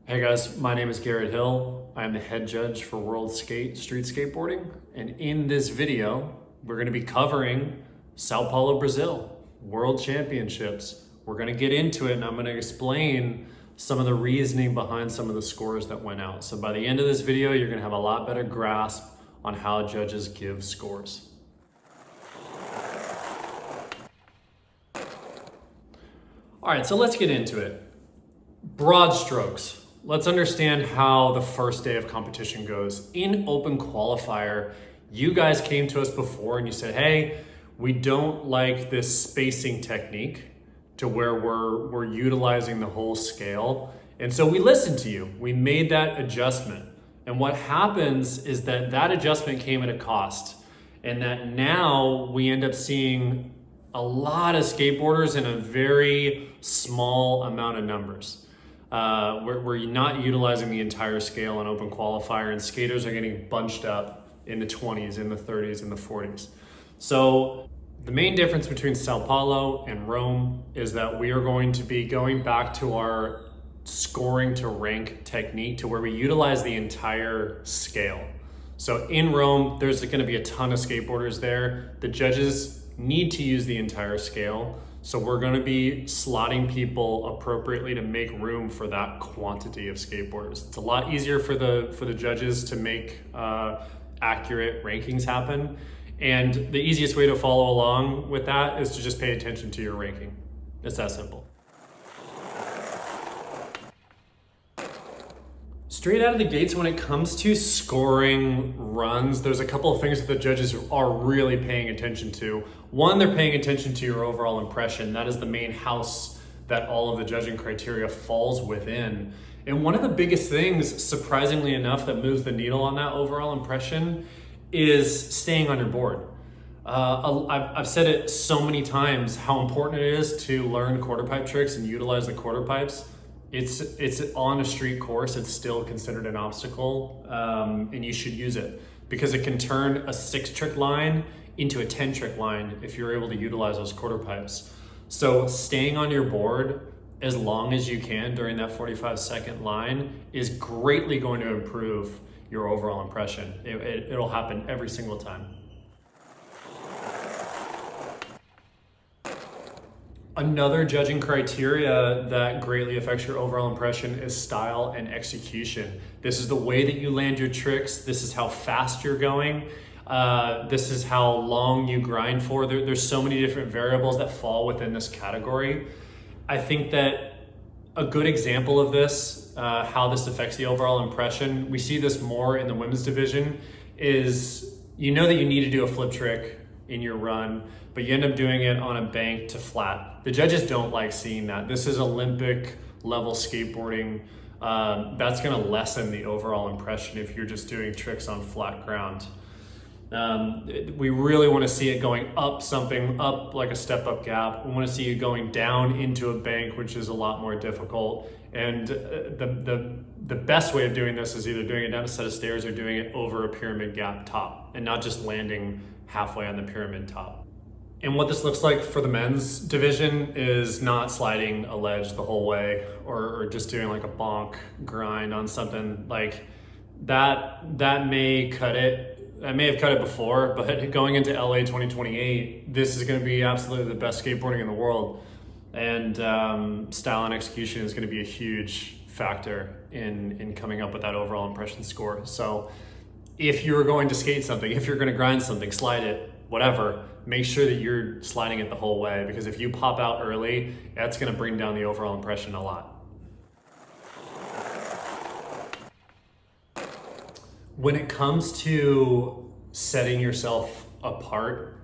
Hey guys, my name is Garrett Hill. I'm the head judge for World Street Skateboarding. And in this video, we're gonna be covering Sao Paulo, Brazil, World Championships. We're gonna get into it and I'm gonna explain some of the reasoning behind some of the scores that went out. So by the end of this video, you're gonna have a lot better grasp on how judges give scores. All right, so let's get into it. Broad strokes. Let's understand how the first day of competition goes. In open qualifier, you guys came to us before and you said, hey, we don't like this spacing technique to where we're utilizing the whole scale. And so we listened to you. We made that adjustment. And what happens is that that adjustment came at a cost, and that now we end up seeing a lot of skateboarders in a very small amount of numbers. We're not utilizing the entire scale on open qualifier, and skaters are getting bunched up in the 20s, in the 30s, in the 40s. So the main difference between Sao Paulo and Rome is that we are going to be going back to our scoring to rank technique to where we utilize the entire scale. So in Rome, there's going to be a ton of skateboarders there. The judges need to use the entire scale. So we're going to be slotting people appropriately to make room for that quantity of skateboarders. It's a lot easier for the judges to make accurate rankings happen. And the easiest way to follow along with that is to just pay attention to your ranking. It's that simple. Straight out of the gates, when it comes to scoring runs, there's a couple of things that the judges are really paying attention to. One, they're paying attention to your overall impression. That is the main house that all of the judging criteria falls within. And one of the biggest things, surprisingly enough, that moves the needle on that overall impression is staying on your board. I've said it so many times how important it is to learn quarter pipe tricks and utilize the quarter pipes. It's on a street course, it's still considered an obstacle, and you should use it because it can turn a 6-trick line into a 10-trick line if you're able to utilize those quarter pipes. So staying on your board as long as you can during that 45-second line is greatly going to improve your overall impression. It'll happen every single time. Another judging criteria that greatly affects your overall impression is style and execution. This is the way that you land your tricks. This is how fast you're going. This is how long you grind for. There's so many different variables that fall within this category. I think that a good example of this, how this affects the overall impression, we see this more in the women's division, is you know that you need to do a flip trick in your run, but you end up doing it on a bank to flat. The judges don't like seeing that. This is Olympic level skateboarding. That's gonna lessen the overall impression if you're just doing tricks on flat ground. We really wanna see it going up something, up like a step up gap. We wanna see you going down into a bank, which is a lot more difficult. And the best way of doing this is either doing it down a set of stairs or doing it over a pyramid gap top and not just landing halfway on the pyramid top. And what this looks like for the men's division is not sliding a ledge the whole way or just doing like a bonk grind on something like that. That may cut it. I may have cut it before, but going into LA 2028, this is going to be absolutely the best skateboarding in the world. And style and execution is going to be a huge factor in coming up with that overall impression score. So if you're going to skate something, if you're going to grind something, slide it, whatever, make sure that you're sliding it the whole way, because if you pop out early, that's going to bring down the overall impression a lot. When it comes to setting yourself apart,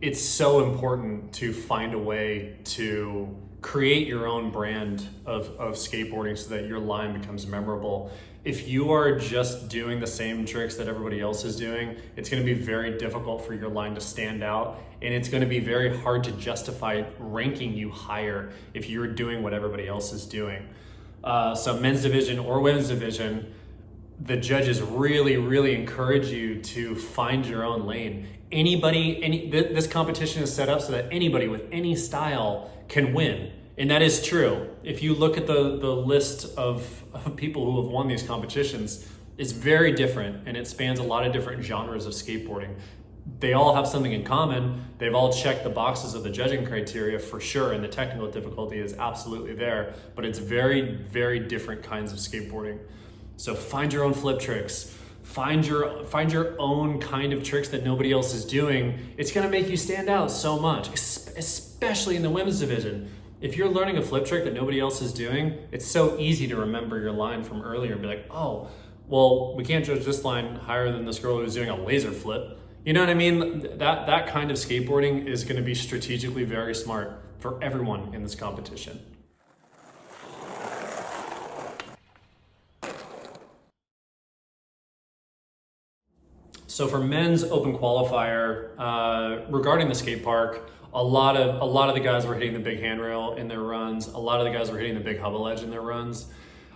it's so important to find a way to create your own brand of skateboarding so that your line becomes memorable. If you are just doing the same tricks that everybody else is doing, it's going to be very difficult for your line to stand out, and it's going to be very hard to justify ranking you higher if you're doing what everybody else is doing. So men's division or women's division, the judges really encourage you to find your own lane. This competition is set up so that anybody with any style can win. And that is true. If you look at the list of people who have won these competitions, it's very different, and it spans a lot of different genres of skateboarding. They all have something in common. They've all checked the boxes of the judging criteria for sure, and the technical difficulty is absolutely there, but it's very, very different kinds of skateboarding. So find your own flip tricks. Find your own kind of tricks that nobody else is doing. It's gonna make you stand out so much, especially in the women's division. If you're learning a flip trick that nobody else is doing, it's so easy to remember your line from earlier and be like, oh, well, we can't judge this line higher than this girl who's doing a laser flip. You know what I mean? That kind of skateboarding is gonna be strategically very smart for everyone in this competition. So for men's open qualifier, regarding the skate park, a lot of the guys were hitting the big handrail in their runs. A lot of the guys were hitting the big hubble edge in their runs.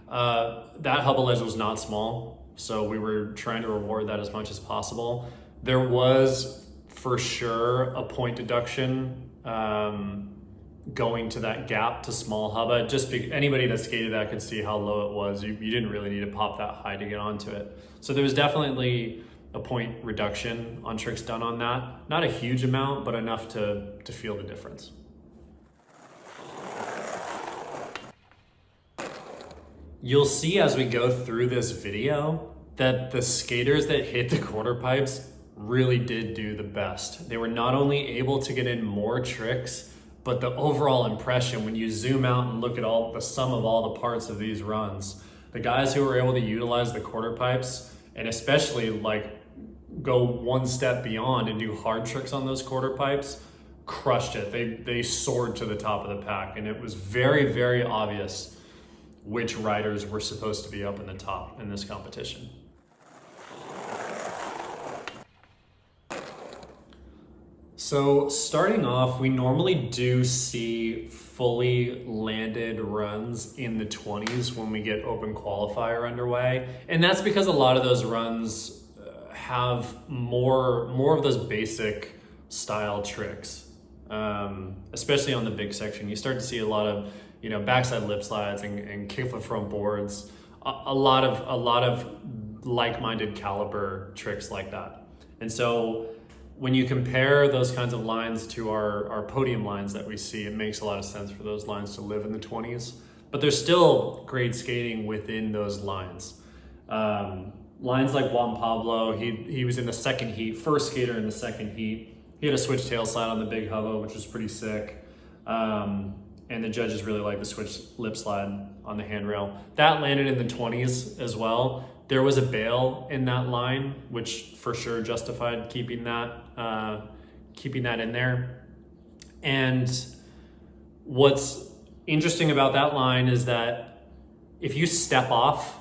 That hubble edge was not small, so we were trying to reward that as much as possible. There was for sure a point deduction going to that gap to small hubba. Anybody that skated that could see how low it was. You didn't really need to pop that high to get onto it. So there was definitely a point reduction on tricks done on that. Not a huge amount, but enough to feel the difference. You'll see as we go through this video that the skaters that hit the quarter pipes really did do the best. They were not only able to get in more tricks, but the overall impression, when you zoom out and look at the sum of all the parts of these runs, the guys who were able to utilize the quarter pipes, and especially like go one step beyond and do hard tricks on those quarter pipes, crushed it. They soared to the top of the pack, and it was very, very obvious which riders were supposed to be up in the top in this competition. So starting off, we normally do see fully landed runs in the 20s when we get open qualifier underway. And that's because a lot of those runs have more of those basic style tricks, especially on the big section. You start to see a lot of, backside lip slides and kickflip front boards, a lot of like-minded caliber tricks like that. And so when you compare those kinds of lines to our podium lines that we see, it makes a lot of sense for those lines to live in the 20s, but there's still great skating within those lines. Lines like Juan Pablo, he was in the second heat, first skater in the second heat. He had a switch tail slide on the big hubba, which was pretty sick. And the judges really liked the switch lip slide on the handrail. That landed in the 20s as well. There was a bail in that line, which for sure justified keeping that in there. And what's interesting about that line is that if you step off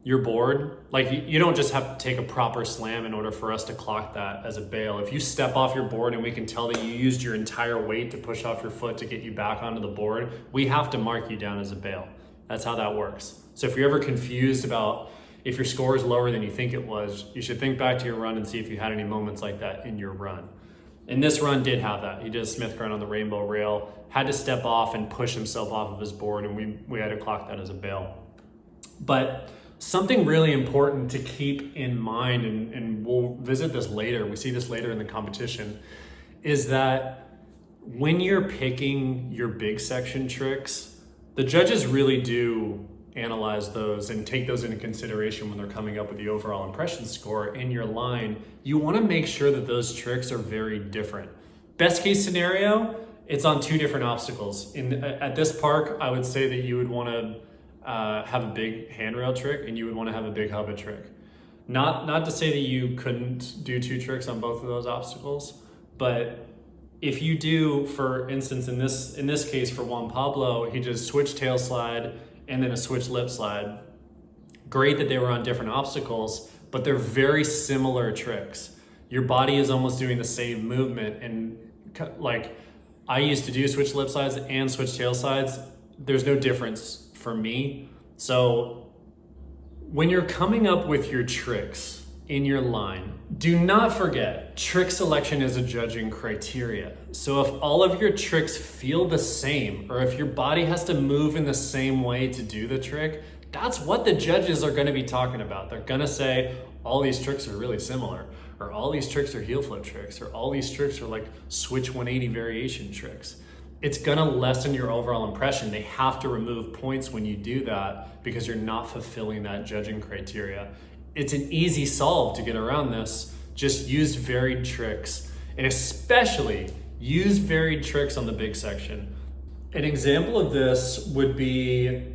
your board, like you don't just have to take a proper slam in order for us to clock that as a bail. If you step off your board and we can tell that you used your entire weight to push off your foot to get you back onto the board, we have to mark you down as a bail. That's how that works. So if you're ever confused about if your score is lower than you think it was, you should think back to your run and see if you had any moments like that in your run. And this run did have that. He did a Smith grind on the rainbow rail, had to step off and push himself off of his board, and we had to clock that as a bail. But something really important to keep in mind, and we'll visit this later, we see this later in the competition, is that when you're picking your big section tricks, the judges really do analyze those and take those into consideration when they're coming up with the overall impression score in your line. You want to make sure that those tricks are very different. Best case scenario, it's on two different obstacles. At this park, I would say that you would want to have a big handrail trick and you would want to have a big hubba trick. Not to say that you couldn't do two tricks on both of those obstacles, but if you do, for instance, in this case for Juan Pablo, he did a switch tail slide and then a switch lip slide. Great that they were on different obstacles, but they're very similar tricks. Your body is almost doing the same movement, and like I used to do switch lip slides and switch tail slides. There's no difference for me. So when you're coming up with your tricks, in your line. Do not forget, trick selection is a judging criteria. So if all of your tricks feel the same, or if your body has to move in the same way to do the trick, that's what the judges are gonna be talking about. They're gonna say, all these tricks are really similar, or all these tricks are heel flip tricks, or all these tricks are like switch 180 variation tricks. It's gonna lessen your overall impression. They have to remove points when you do that because you're not fulfilling that judging criteria. It's an easy solve to get around this. Just use varied tricks, and especially use varied tricks on the big section. An example of this would be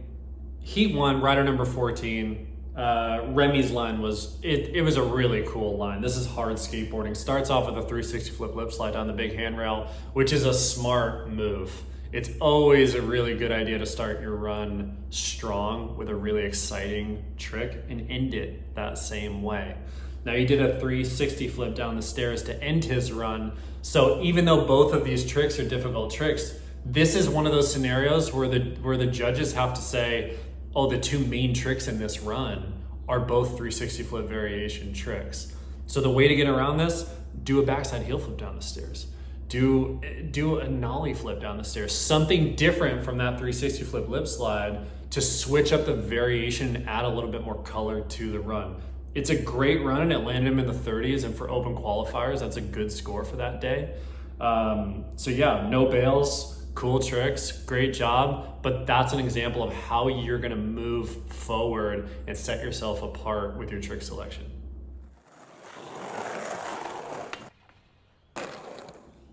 Heat 1, rider number 14. Remy's line was a really cool line. This is hard skateboarding. Starts off with a 360 flip lip slide down the big handrail, which is a smart move. It's always a really good idea to start your run strong with a really exciting trick and end it that same way. Now he did a 360 flip down the stairs to end his run. So even though both of these tricks are difficult tricks, this is one of those scenarios where the judges have to say, oh, the two main tricks in this run are both 360 flip variation tricks. So the way to get around this, do a backside heel flip down the stairs. Do a nollie flip down the stairs. Something different from that 360 flip lip slide to switch up the variation and add a little bit more color to the run. It's a great run and it landed him in the 30s, and for open qualifiers, that's a good score for that day. So yeah, no bails, cool tricks, great job, but that's an example of how you're gonna move forward and set yourself apart with your trick selection.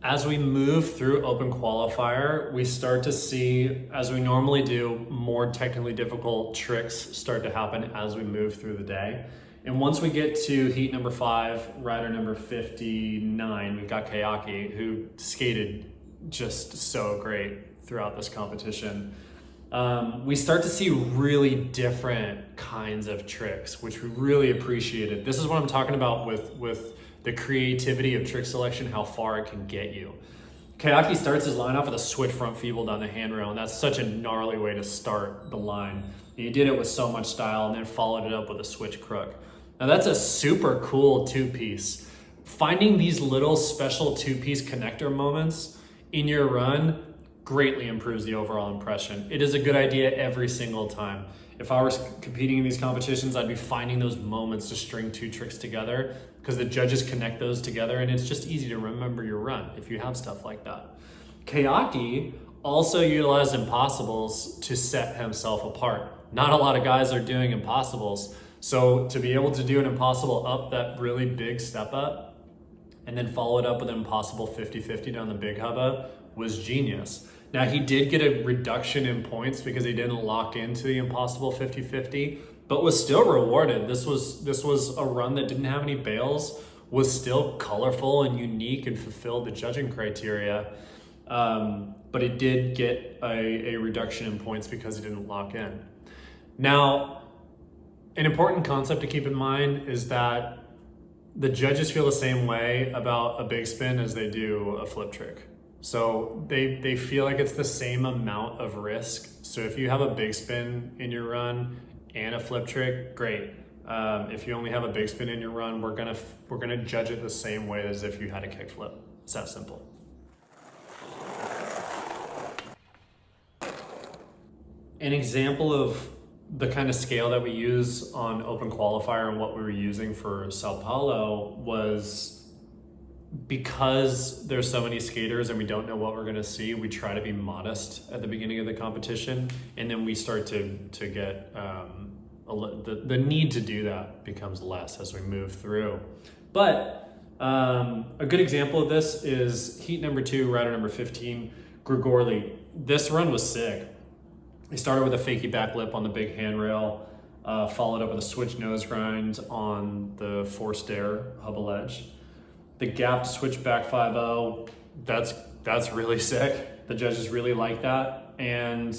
As we move through open qualifier, we start to see, as we normally do, more technically difficult tricks start to happen as we move through the day. And once we get to heat number 5, rider number 59, we've got Kayaki, who skated just so great throughout this competition. We start to see really different kinds of tricks, which we really appreciated. This is what I'm talking about with the creativity of trick selection, how far it can get you. Kayaki starts his line off with a switch front feeble down the handrail, and that's such a gnarly way to start the line. He did it with so much style and then followed it up with a switch crook. Now that's a super cool two-piece. Finding these little special two-piece connector moments in your run greatly improves the overall impression. It is a good idea every single time. If I was competing in these competitions, I'd be finding those moments to string two tricks together because the judges connect those together and it's just easy to remember your run if you have stuff like that. Kayaki also utilized impossibles to set himself apart. Not a lot of guys are doing impossibles. So to be able to do an impossible up that really big step up and then follow it up with an impossible 50-50 down the big hubba was genius. Now he did get a reduction in points because he didn't lock into the impossible 50-50, but was still rewarded. This was a run that didn't have any bails, was still colorful and unique and fulfilled the judging criteria. But it did get a reduction in points because it didn't lock in. Now, an important concept to keep in mind is that the judges feel the same way about a big spin as they do a flip trick. So they feel like it's the same amount of risk. So if you have a big spin in your run and a flip trick, great. If you only have a big spin in your run, we're gonna judge it the same way as if you had a kick flip. It's that simple. An example of the kind of scale that we use on open qualifier and what we were using for Sao Paulo was, because there's so many skaters and we don't know what we're gonna see, we try to be modest at the beginning of the competition, and then we start to get, the need to do that becomes less as we move through. But a good example of this is heat number 2, rider number 15, Grigorli. This run was sick. He started with a fakie back lip on the big handrail, followed up with a switch nose grind on the forced air hubba ledge. The gap to switch back 5-0, that's really sick. The judges really like that. And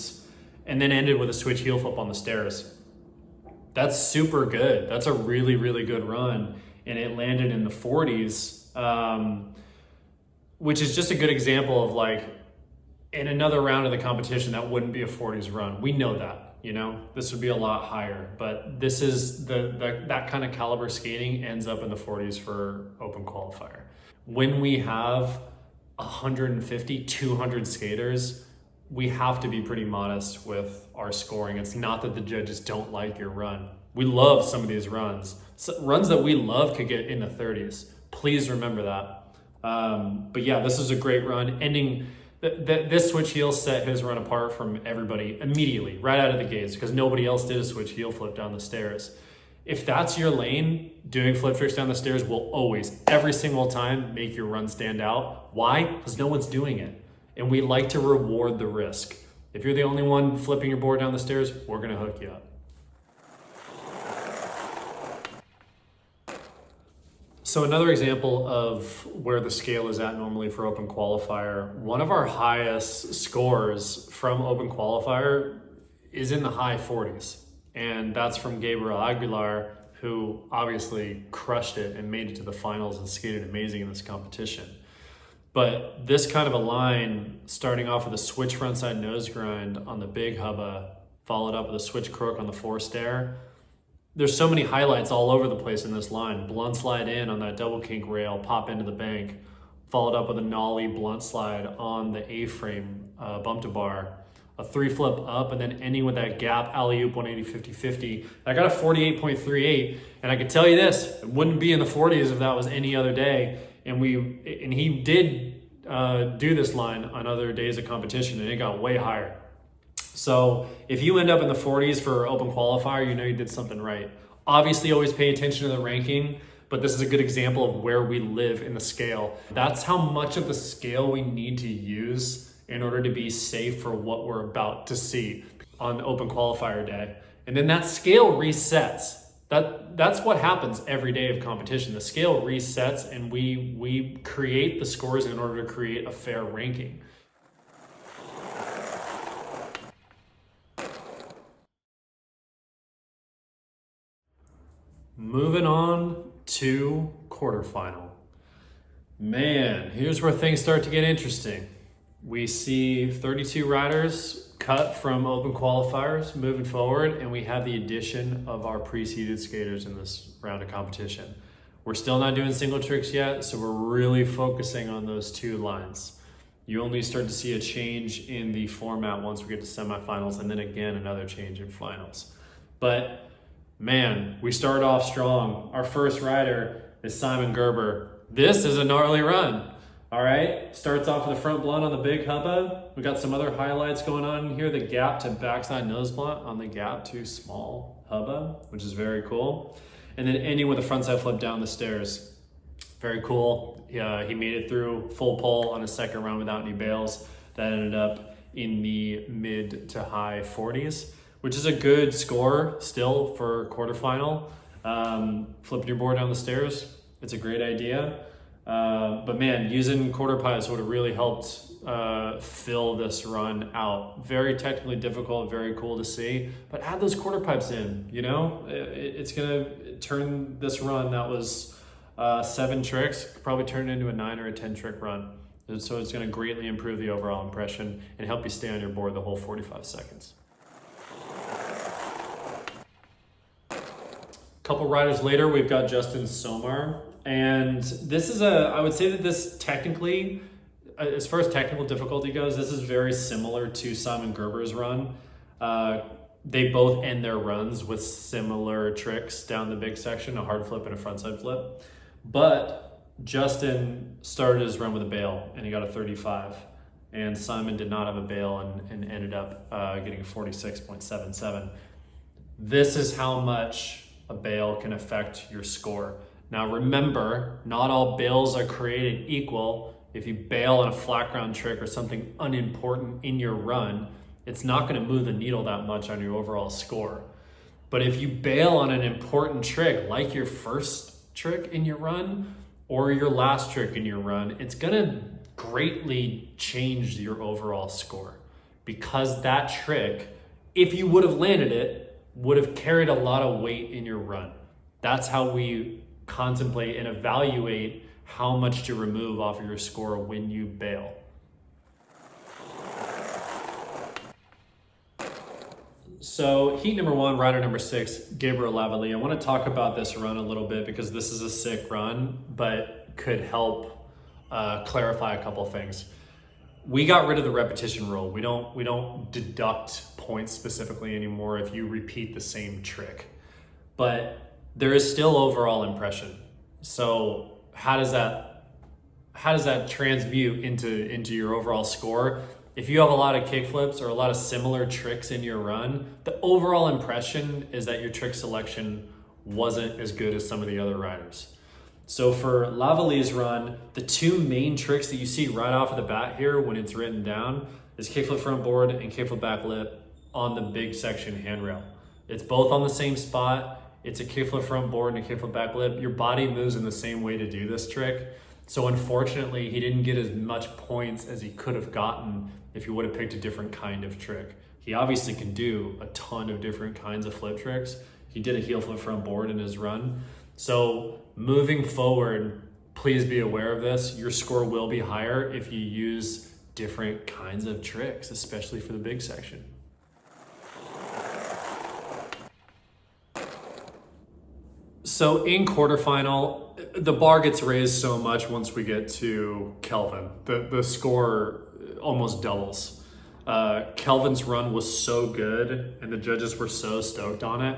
then ended with a switch heel flip on the stairs. That's super good. That's a really, really good run. And it landed in the 40s, which is just a good example of, like, in another round of the competition, that wouldn't be a 40s run. We know that. you know? This would be a lot higher, but this is that kind of caliber skating ends up in the 40s for open qualifier. When we have 150, 200 skaters, we have to be pretty modest with our scoring. It's not that the judges don't like your run. We love some of these runs. Runs that we love could get in the 30s. Please remember that. But yeah, this is a great run. Ending this switch heel set his run apart from everybody immediately, right out of the gates, because nobody else did a switch heel flip down the stairs. If that's your lane, doing flip tricks down the stairs will always, every single time, make your run stand out. Why? Because no one's doing it. And we like to reward the risk. If you're the only one flipping your board down the stairs, we're gonna hook you up. So another example of where the scale is at normally for open qualifier, one of our highest scores from open qualifier is in the high 40s. And that's from Gabriel Aguilar, who obviously crushed it and made it to the finals and skated amazing in this competition. But this kind of a line, starting off with a switch frontside nose grind on the big hubba, followed up with a switch crook on the forced air. There's so many highlights all over the place in this line. Blunt slide in on that double kink rail, pop into the bank, followed up with a nollie blunt slide on the A-frame bump to bar, a 3 flip up, and then ending with that gap alley-oop 180 50-50. I got a 48.38, and I can tell you this, it wouldn't be in the 40s if that was any other day. And he did do this line on other days of competition, and it got way higher. So if you end up in the 40s for open qualifier, you know you did something right. Obviously, always pay attention to the ranking, but this is a good example of where we live in the scale. That's how much of the scale we need to use in order to be safe for what we're about to see on open qualifier day. And then that scale resets. That's what happens every day of competition. The scale resets and we create the scores in order to create a fair ranking. Moving on to quarterfinal. Man, here's where things start to get interesting. We see 32 riders cut from open qualifiers moving forward, and we have the addition of our pre-seeded skaters in this round of competition. We're still not doing single tricks yet, so we're really focusing on those two lines. You only start to see a change in the format once we get to semifinals, and then again, another change in finals. But man, we start off strong. Our first rider is Simon Gerber. This is a gnarly run. All right, starts off with a front blunt on the big hubba. We got some other highlights going on here. The gap to backside nose blunt on the gap to small hubba, which is very cool. And then ending with a frontside flip down the stairs. Very cool. He made it through full pull on his second run without any bails. That ended up in the mid to high 40s, which is a good score still for quarterfinal. Flipping your board down the stairs, it's a great idea. But man, using quarter pipes would have really helped fill this run out. Very technically difficult, very cool to see, but add those quarter pipes in, you know? It's gonna turn this run that was 7 tricks, probably turn it into a 9 or a 10 trick run. So it's gonna greatly improve the overall impression and help you stay on your board the whole 45 seconds. Couple riders later, we've got Justin Somar. And this is I would say that this technically, as far as technical difficulty goes, this is very similar to Simon Gerber's run. They both end their runs with similar tricks down the big section, a hard flip and a frontside flip. But Justin started his run with a bail and he got a 35. And Simon did not have a bail and ended up getting a 46.77. This is how much a bail can affect your score. Now remember, not all bails are created equal. If you bail on a flat ground trick or something unimportant in your run, it's not gonna move the needle that much on your overall score. But if you bail on an important trick, like your first trick in your run or your last trick in your run, it's gonna greatly change your overall score because that trick, if you would have landed it, would have carried a lot of weight in your run. That's how we contemplate and evaluate how much to remove off of your score when you bail. So heat number 1, rider number 6, Gabriel Lavalley. I want to talk about this run a little bit because this is a sick run, but could help clarify a couple things. We got rid of the repetition rule. We don't deduct points specifically anymore if you repeat the same trick, but there is still overall impression. So how does that transmute into your overall score? If you have a lot of kickflips or a lot of similar tricks in your run, the overall impression is that your trick selection wasn't as good as some of the other riders. So for Lavalley's run, the 2 main tricks that you see right off of the bat here when it's written down is kickflip front board and kickflip back lip on the big section handrail. It's both on the same spot. It's a kickflip front board and a kickflip back lip. Your body moves in the same way to do this trick. So unfortunately, he didn't get as much points as he could have gotten if he would have picked a different kind of trick. He obviously can do a ton of different kinds of flip tricks. He did a heel flip front board in his run. So moving forward, please be aware of this. Your score will be higher if you use different kinds of tricks, especially for the big section. So in quarterfinal, the bar gets raised so much once we get to Kelvin. The score almost doubles. Kelvin's run was so good and the judges were so stoked on it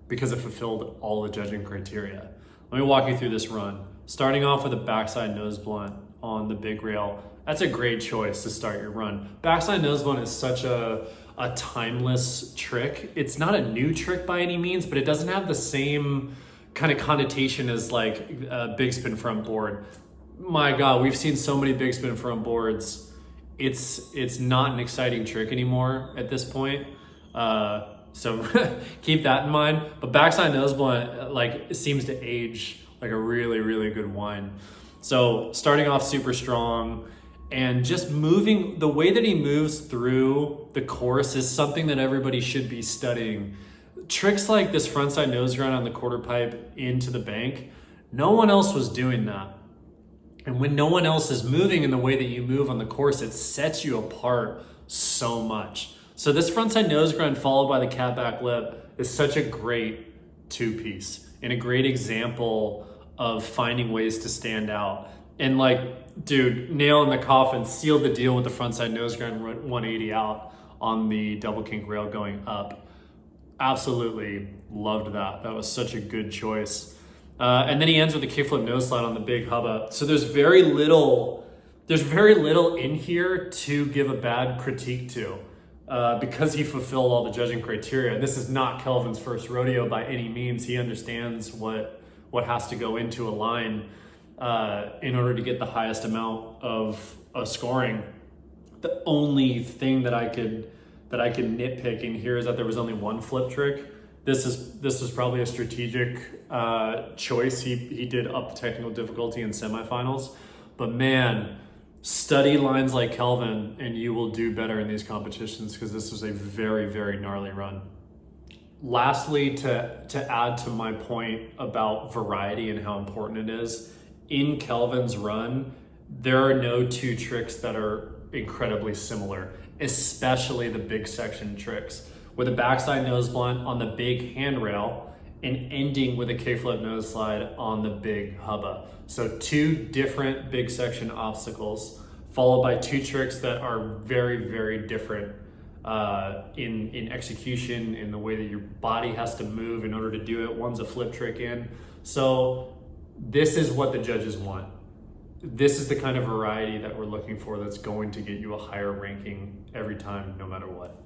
because it fulfilled all the judging criteria. Let me walk you through this run. Starting off with a backside nose blunt on the big rail. That's a great choice to start your run. Backside nose blunt is such a timeless trick. It's not a new trick by any means, but it doesn't have the same kind of connotation as like a big spin front board. My God, we've seen so many big spin front boards. It's not an exciting trick anymore at this point. So keep that in mind. But backside nose blunt like seems to age like a really, really good wine. So starting off super strong and just moving, the way that he moves through the course is something that everybody should be studying. Tricks like this frontside nose grind on the quarter pipe into the bank, no one else was doing that. And when no one else is moving in the way that you move on the course, it sets you apart so much. So this frontside nose grind followed by the cat back lip is such a great 2-piece and a great example of finding ways to stand out. And like, dude, nail in the coffin, sealed the deal with the frontside nose grind 180 out on the double kink rail going up. Absolutely loved that. That was such a good choice. And then he ends with a kickflip nose slide on the big hubba. So there's very little in here to give a bad critique to because he fulfilled all the judging criteria. This is not Kelvin's first rodeo by any means. He understands what has to go into a line in order to get the highest amount of scoring. The only thing that I could nitpick in here is that there was only one flip trick. This was probably a strategic choice. He did up the technical difficulty in semifinals, but man, study lines like Kelvin and you will do better in these competitions because this was a very, very gnarly run. Lastly, to add to my point about variety and how important it is, in Kelvin's run, there are no 2 tricks that are incredibly similar, especially the big section tricks, with a backside nose blunt on the big handrail and ending with a kickflip nose slide on the big hubba. So 2 different big section obstacles followed by 2 tricks that are very, very different in execution, in the way that your body has to move in order to do it. One's a flip trick in. So this is what the judges want. This is the kind of variety that we're looking for that's going to get you a higher ranking every time, no matter what.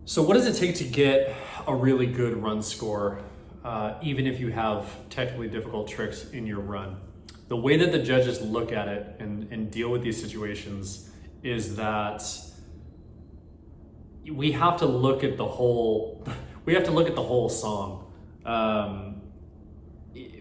So what does it take to get a really good run score, even if you have technically difficult tricks in your run? The way that the judges look at it and deal with these situations is that we have to look at the whole song.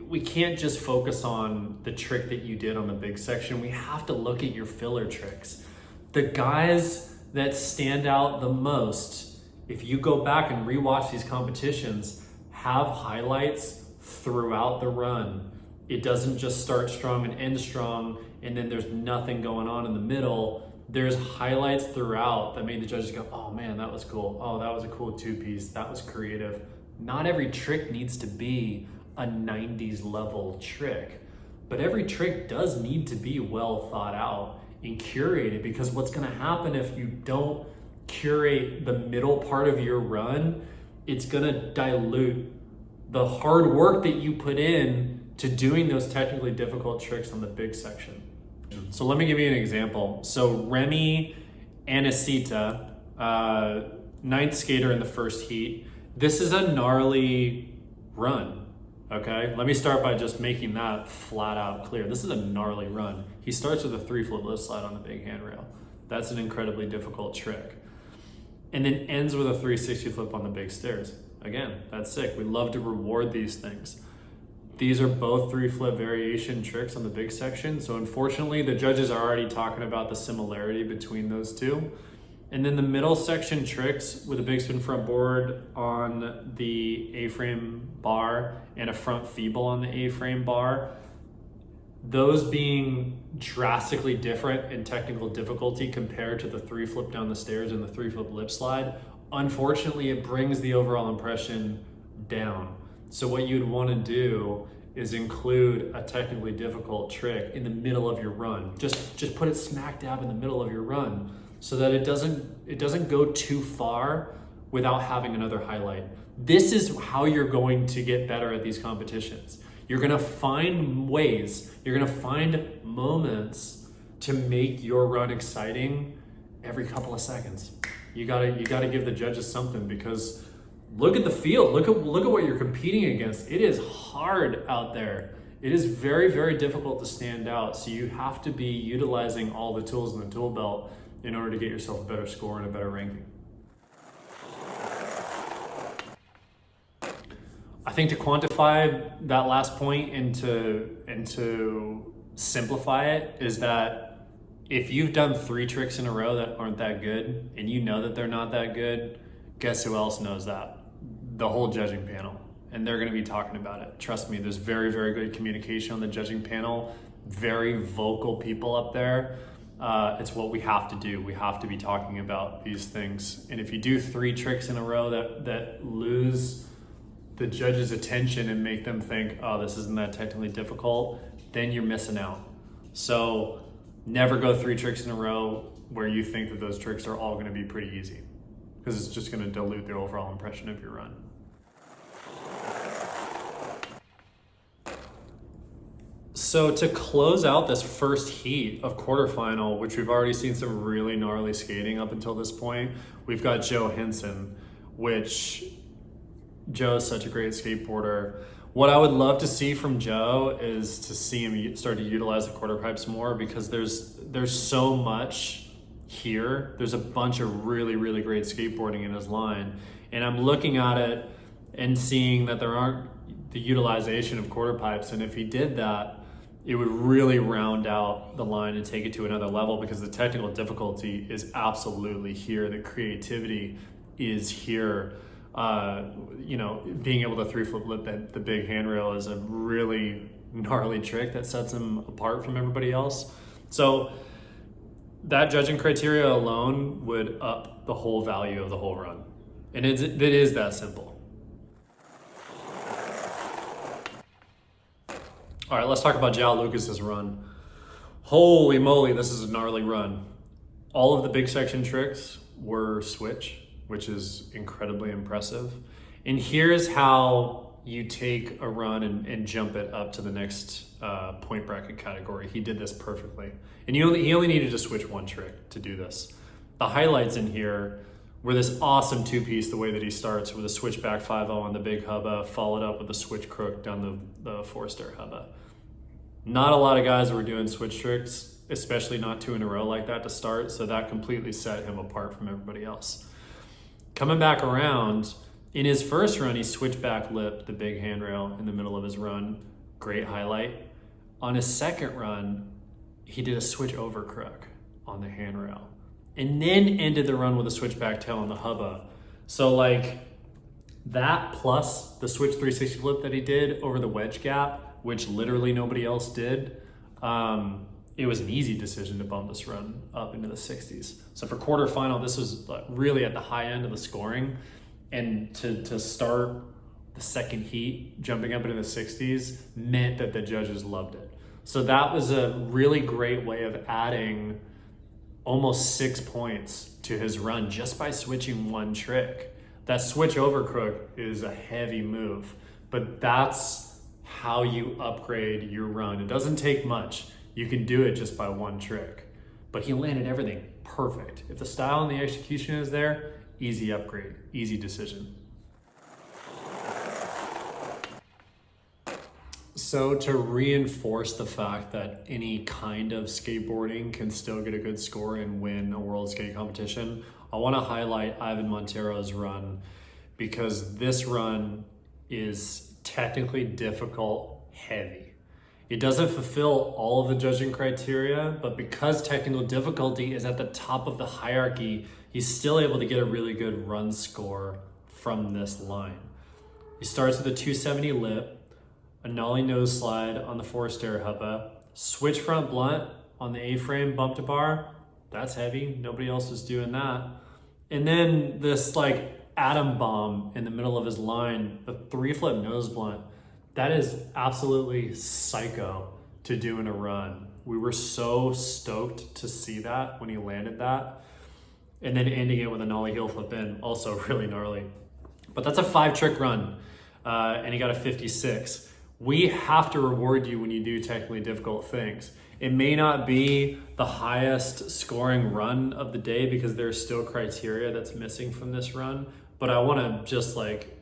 We can't just focus on the trick that you did on the big section. We have to look at your filler tricks. The guys that stand out the most, if you go back and rewatch these competitions, have highlights throughout the run. It doesn't just start strong and end strong, and then there's nothing going on in the middle. There's highlights throughout that made the judges go, oh man, that was cool. Oh, that was a cool two-piece. That was creative. Not every trick needs to be a 90s level trick, but every trick does need to be well thought out and curated, because what's gonna happen if you don't curate the middle part of your run, it's gonna dilute the hard work that you put in to doing those technically difficult tricks on the big section. So let me give you an example. So Remy Anacita, ninth skater in the first heat. This is a gnarly run, okay? Let me start by just making that flat out clear. This is a gnarly run. He starts with a 3-flip lip slide on the big handrail. That's an incredibly difficult trick. And then ends with a 360 flip on the big stairs. Again, that's sick. We love to reward these things. These are both 3-flip variation tricks on the big section. So unfortunately, the judges are already talking about the similarity between those two. And then the middle section tricks with a big spin front board on the A-frame bar and a front feeble on the A-frame bar, those being drastically different in technical difficulty compared to the 3-flip down the stairs and the 3-flip lip slide, unfortunately, it brings the overall impression down. So what you'd want to do is include a technically difficult trick in the middle of your run. Just put it smack dab in the middle of your run so that it doesn't go too far without having another highlight. This is how you're going to get better at these competitions. You're gonna find ways, you're gonna find moments to make your run exciting every couple of seconds. You gotta give the judges something, because look at the field, look at what you're competing against. It is hard out there. It is very, very difficult to stand out. So you have to be utilizing all the tools in the tool belt in order to get yourself a better score and a better ranking. I think to quantify that last point and to simplify it is that if you've done 3 tricks in a row that aren't that good and you know that they're not that good, guess who else knows that? The whole judging panel. And they're gonna be talking about it. Trust me, there's very, very good communication on the judging panel, very vocal people up there. It's what we have to do. We have to be talking about these things. And if you do 3 tricks in a row that lose the judge's attention and make them think, oh, this isn't that technically difficult, then you're missing out. So never go 3 tricks in a row where you think that those tricks are all gonna be pretty easy, because it's just gonna dilute the overall impression of your run. So to close out this first heat of quarterfinal, which we've already seen some really gnarly skating up until this point, we've got Joe Henson, which Joe is such a great skateboarder. What I would love to see from Joe is to see him start to utilize the quarter pipes more, because there's so much here. There's a bunch of really, really great skateboarding in his line. And I'm looking at it and seeing that there aren't the utilization of quarter pipes. And if he did that, it would really round out the line and take it to another level, because the technical difficulty is absolutely here. The creativity is here. Being able to 3-flip lip the big handrail is a really gnarly trick that sets him apart from everybody else. So that judging criteria alone would up the whole value of the whole run. And it is that simple. All right, let's talk about Jao Lucas's run. Holy moly, this is a gnarly run. All of the big section tricks were switch, which is incredibly impressive. And here's how you take a run and jump it up to the next point bracket category. He did this perfectly. And he only needed to switch 1 trick to do this. The highlights in here were this awesome 2-piece, the way that he starts with a switchback 5-0 on the big hubba, followed up with a switch crook down the 4-stair hubba. Not a lot of guys were doing switch tricks, especially not 2 in a row like that to start, so that completely set him apart from everybody else. Coming back around, in his first run, he switched back lip the big handrail in the middle of his run. Great highlight. On his second run, he did a switch over crook on the handrail, and then ended the run with a switchback tail on the hubba. So like that plus the switch 360 flip that he did over the wedge gap, which literally nobody else did, it was an easy decision to bump this run up into the 60s. So for quarterfinal, this was really at the high end of the scoring. And to start the second heat, jumping up into the 60s, meant that the judges loved it. So that was a really great way of adding almost 6 points to his run just by switching one trick. That switch over crook is a heavy move, but that's how you upgrade your run. It doesn't take much. You can do it just by one trick. But he landed everything perfect. If the style and the execution is there, easy upgrade, easy decision. So to reinforce the fact that any kind of skateboarding can still get a good score and win a world skate competition, I want to highlight Ivan Montero's run, because this run is technically difficult heavy. It doesn't fulfill all of the judging criteria, but because technical difficulty is at the top of the hierarchy, he's still able to get a really good run score from this line. He starts with a 270 lip, a nollie nose slide on the 4-stair hubba, switch front blunt on the A-frame bump to bar. That's heavy, nobody else is doing that. And then this like atom bomb in the middle of his line, the 3-flip nose blunt. That is absolutely psycho to do in a run. We were so stoked to see that when he landed that. And then ending it with a nollie heel flip in, also really gnarly. But that's a 5-trick run, and he got a 56. We have to reward you when you do technically difficult things. It may not be the highest scoring run of the day because there's still criteria that's missing from this run, but I want to just like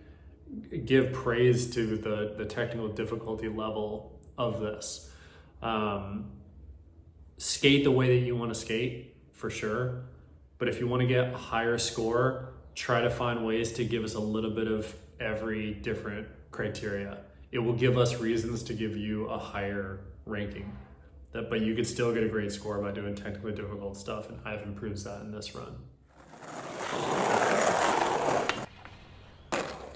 give praise to the technical difficulty level of this. Skate the way that you want to skate, for sure. But if you want to get a higher score, try to find ways to give us a little bit of every different criteria. It will give us reasons to give you a higher ranking. But you could still get a great score by doing technically difficult stuff, and Ivan proves that in this run.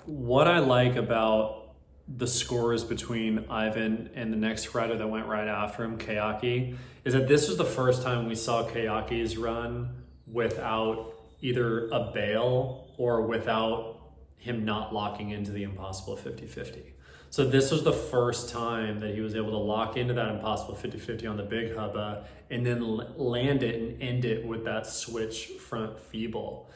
What I like about the scores between Ivan and the next rider that went right after him, Kayaki, is that this was the first time we saw Kayaki's run without either a bail or without him not locking into the impossible 50-50. So this was the first time that he was able to lock into that impossible 50-50 on the big hubba and then land it and end it with that switch front feeble.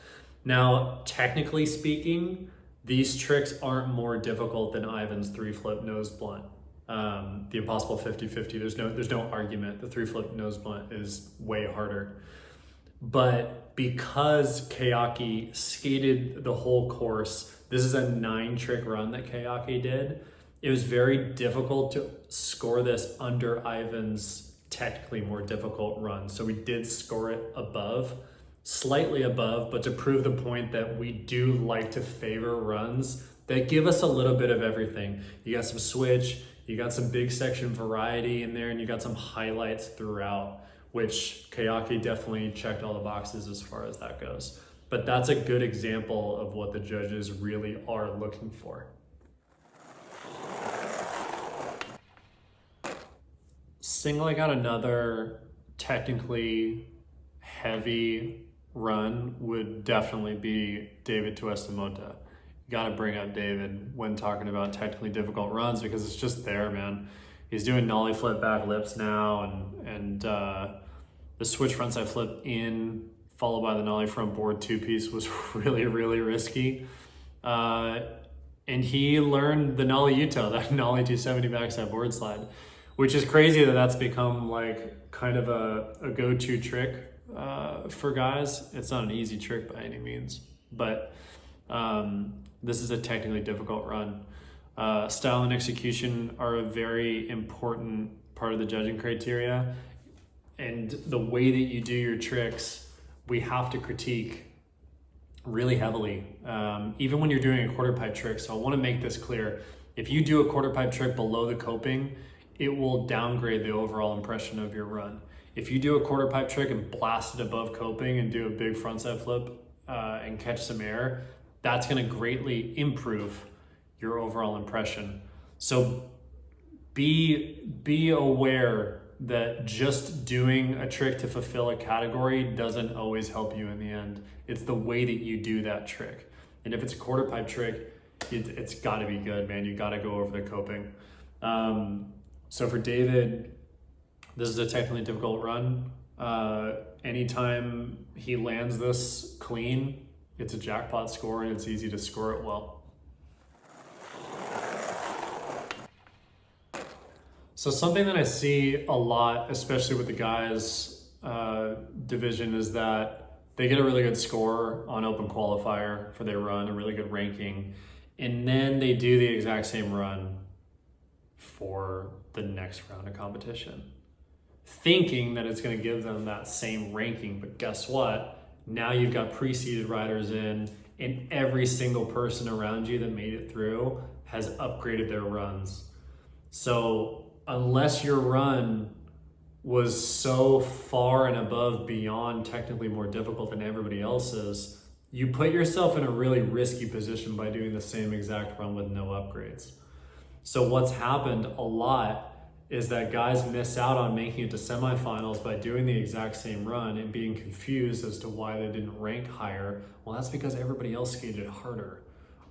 Now, technically speaking, these tricks aren't more difficult than Ivan's 3-flip nose blunt. The impossible 50-50, there's no argument. The 3-flip nose blunt is way harder. But because Kayaki skated the whole course, this is a 9-trick run that Kayaki did. It was very difficult to score this under Ivan's technically more difficult run. So we did score it above, slightly above, but to prove the point that we do like to favor runs that give us a little bit of everything. You got some switch, you got some big section variety in there, and you got some highlights throughout, which Kayaki definitely checked all the boxes as far as that goes. But that's a good example of what the judges really are looking for. Singling out another technically heavy run would definitely be David Tuestamonte. You got to bring up David when talking about technically difficult runs because it's just there, man. He's doing nollie flip back lips now, and the switch frontside flip in followed by the nollie front board 2-piece was really, really risky. And he learned the nollie Uto, that nollie 270 backside board slide, which is crazy that that's become like kind of a go-to trick for guys. It's not an easy trick by any means, but this is a technically difficult run. Style and execution are a very important part of the judging criteria, and the way that you do your tricks, we have to critique really heavily, even when you're doing a quarter pipe trick. So I want to make this clear. If you do a quarter pipe trick below the coping, it will downgrade the overall impression of your run. If you do a quarter pipe trick and blast it above coping and do a big frontside flip and catch some air, that's going to greatly improve your overall impression. So be aware that just doing a trick to fulfill a category doesn't always help you in the end. It's the way that you do that trick. And if it's a quarter pipe trick, it's got to be good, man. You got to go over the coping. So for David, this is a technically difficult run. Anytime he lands this clean, it's a jackpot score, and it's easy to score it well. So something that I see a lot, especially with the guys division, is that they get a really good score on open qualifier for their run, a really good ranking, and then they do the exact same run for the next round of competition, thinking that it's going to give them that same ranking. But guess what? Now you've got pre-seeded riders in, and every single person around you that made it through has upgraded their runs. So unless your run was so far and above beyond technically more difficult than everybody else's, you put yourself in a really risky position by doing the same exact run with no upgrades. So what's happened a lot is that guys miss out on making it to semifinals by doing the exact same run and being confused as to why they didn't rank higher. Well, that's because everybody else skated harder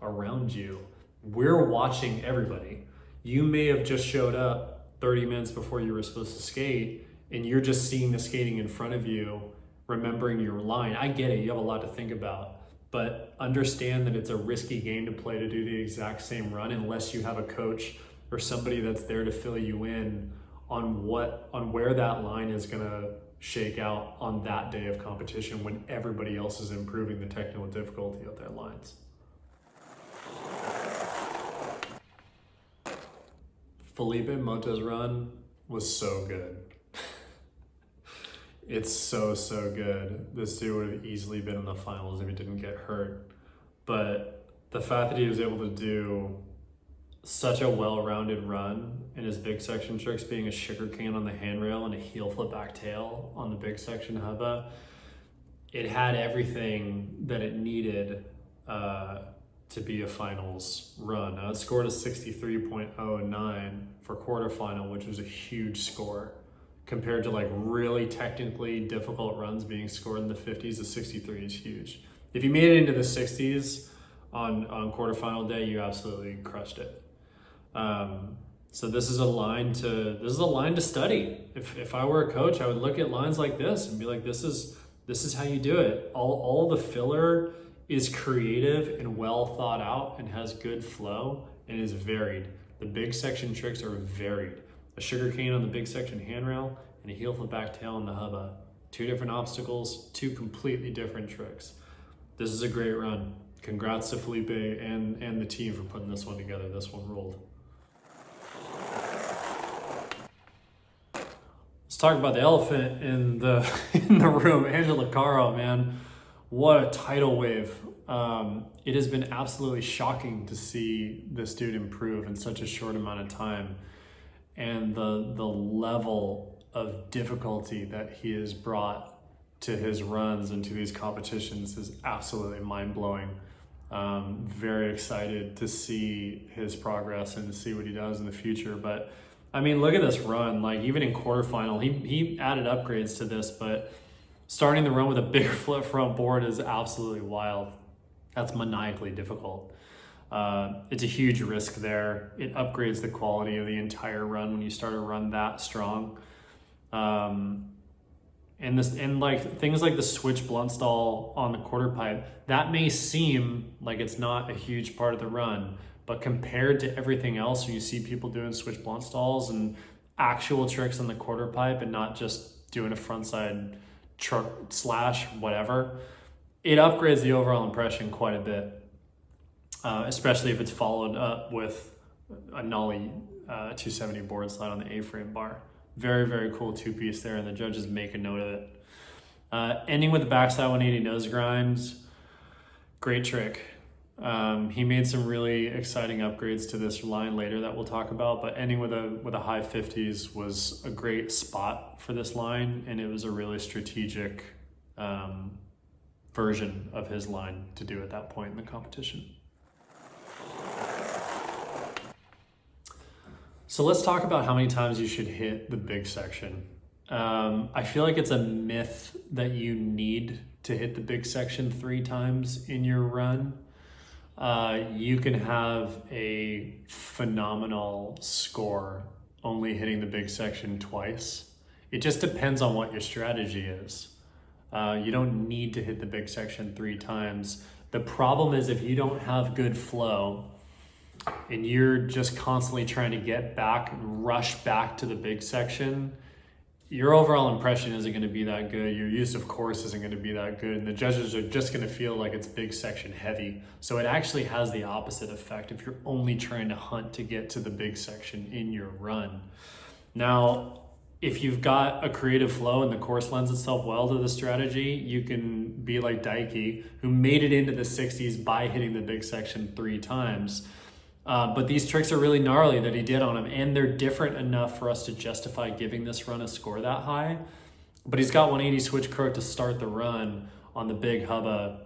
around you. We're watching everybody. You may have just showed up 30 minutes before you were supposed to skate, and you're just seeing the skating in front of you, remembering your line. I get it, you have a lot to think about, but understand that it's a risky game to play to do the exact same run unless you have a coach or somebody that's there to fill you in on where that line is gonna shake out on that day of competition when everybody else is improving the technical difficulty of their lines. Felipe Mota's run was so good. It's so good. This dude would have easily been in the finals if he didn't get hurt. But the fact that he was able to do such a well-rounded run in his big section tricks, being a sugar cane on the handrail and a heel flip back tail on the big section hubba, it had everything that it needed to be a finals run. Now, it scored a 63.09 for quarterfinal, which was a huge score compared to like really technically difficult runs being scored in the 50s. The 63 is huge. If you made it into the 60s on quarterfinal day, you absolutely crushed it. So this is a line to study. If I were a coach, I would look at lines like this and be like, this is how you do it. All the filler is creative and well thought out and has good flow and is varied. The big section tricks are varied. A sugar cane on the big section handrail and a heel flip back tail on the hubba. 2 different obstacles, 2 completely different tricks. This is a great run. Congrats to Felipe and the team for putting this one together. This one rolled. Let's talk about the elephant in the room, Angela Caro, man. What a tidal wave. It has been absolutely shocking to see this dude improve in such a short amount of time. And the level of difficulty that he has brought to his runs and to these competitions is absolutely mind-blowing. Very excited to see his progress and to see what he does in the future. But I mean, look at this run. Like, even in quarterfinal, he added upgrades to this, but starting the run with a bigger flip front board is absolutely wild. That's maniacally difficult. It's a huge risk there. It upgrades the quality of the entire run when you start a run that strong. And like things like the switch blunt stall on the quarter pipe, that may seem like it's not a huge part of the run, but compared to everything else, when you see people doing switch blunt stalls and actual tricks on the quarter pipe and not just doing a frontside truck slash whatever, it upgrades the overall impression quite a bit, especially if it's followed up with a nollie 270 board slide on the A-frame bar. Very cool 2-piece there, and the judges make a note of it. Ending with the backside 180 nose grinds, great trick. He made some really exciting upgrades to this line later that we'll talk about, but ending with a high 50s was a great spot for this line, and it was a really strategic version of his line to do at that point in the competition. So let's talk about how many times you should hit the big section. I feel like it's a myth that you need to hit the big section 3 times in your run. You can have a phenomenal score only hitting the big section twice. It just depends on what your strategy is. You don't need to hit the big section 3 times. The problem is if you don't have good flow and you're just constantly trying to get back and rush back to the big section, your overall impression isn't going to be that good. Your use of course isn't going to be that good. And the judges are just going to feel like it's big section heavy. So it actually has the opposite effect if you're only trying to hunt to get to the big section in your run. Now, if you've got a creative flow and the course lends itself well to the strategy, you can be like Daiki, who made it into the 60s by hitting the big section 3 times. But these tricks are really gnarly that he did on him, and they're different enough for us to justify giving this run a score that high. But he's got 180 switch crook to start the run on the big hubba.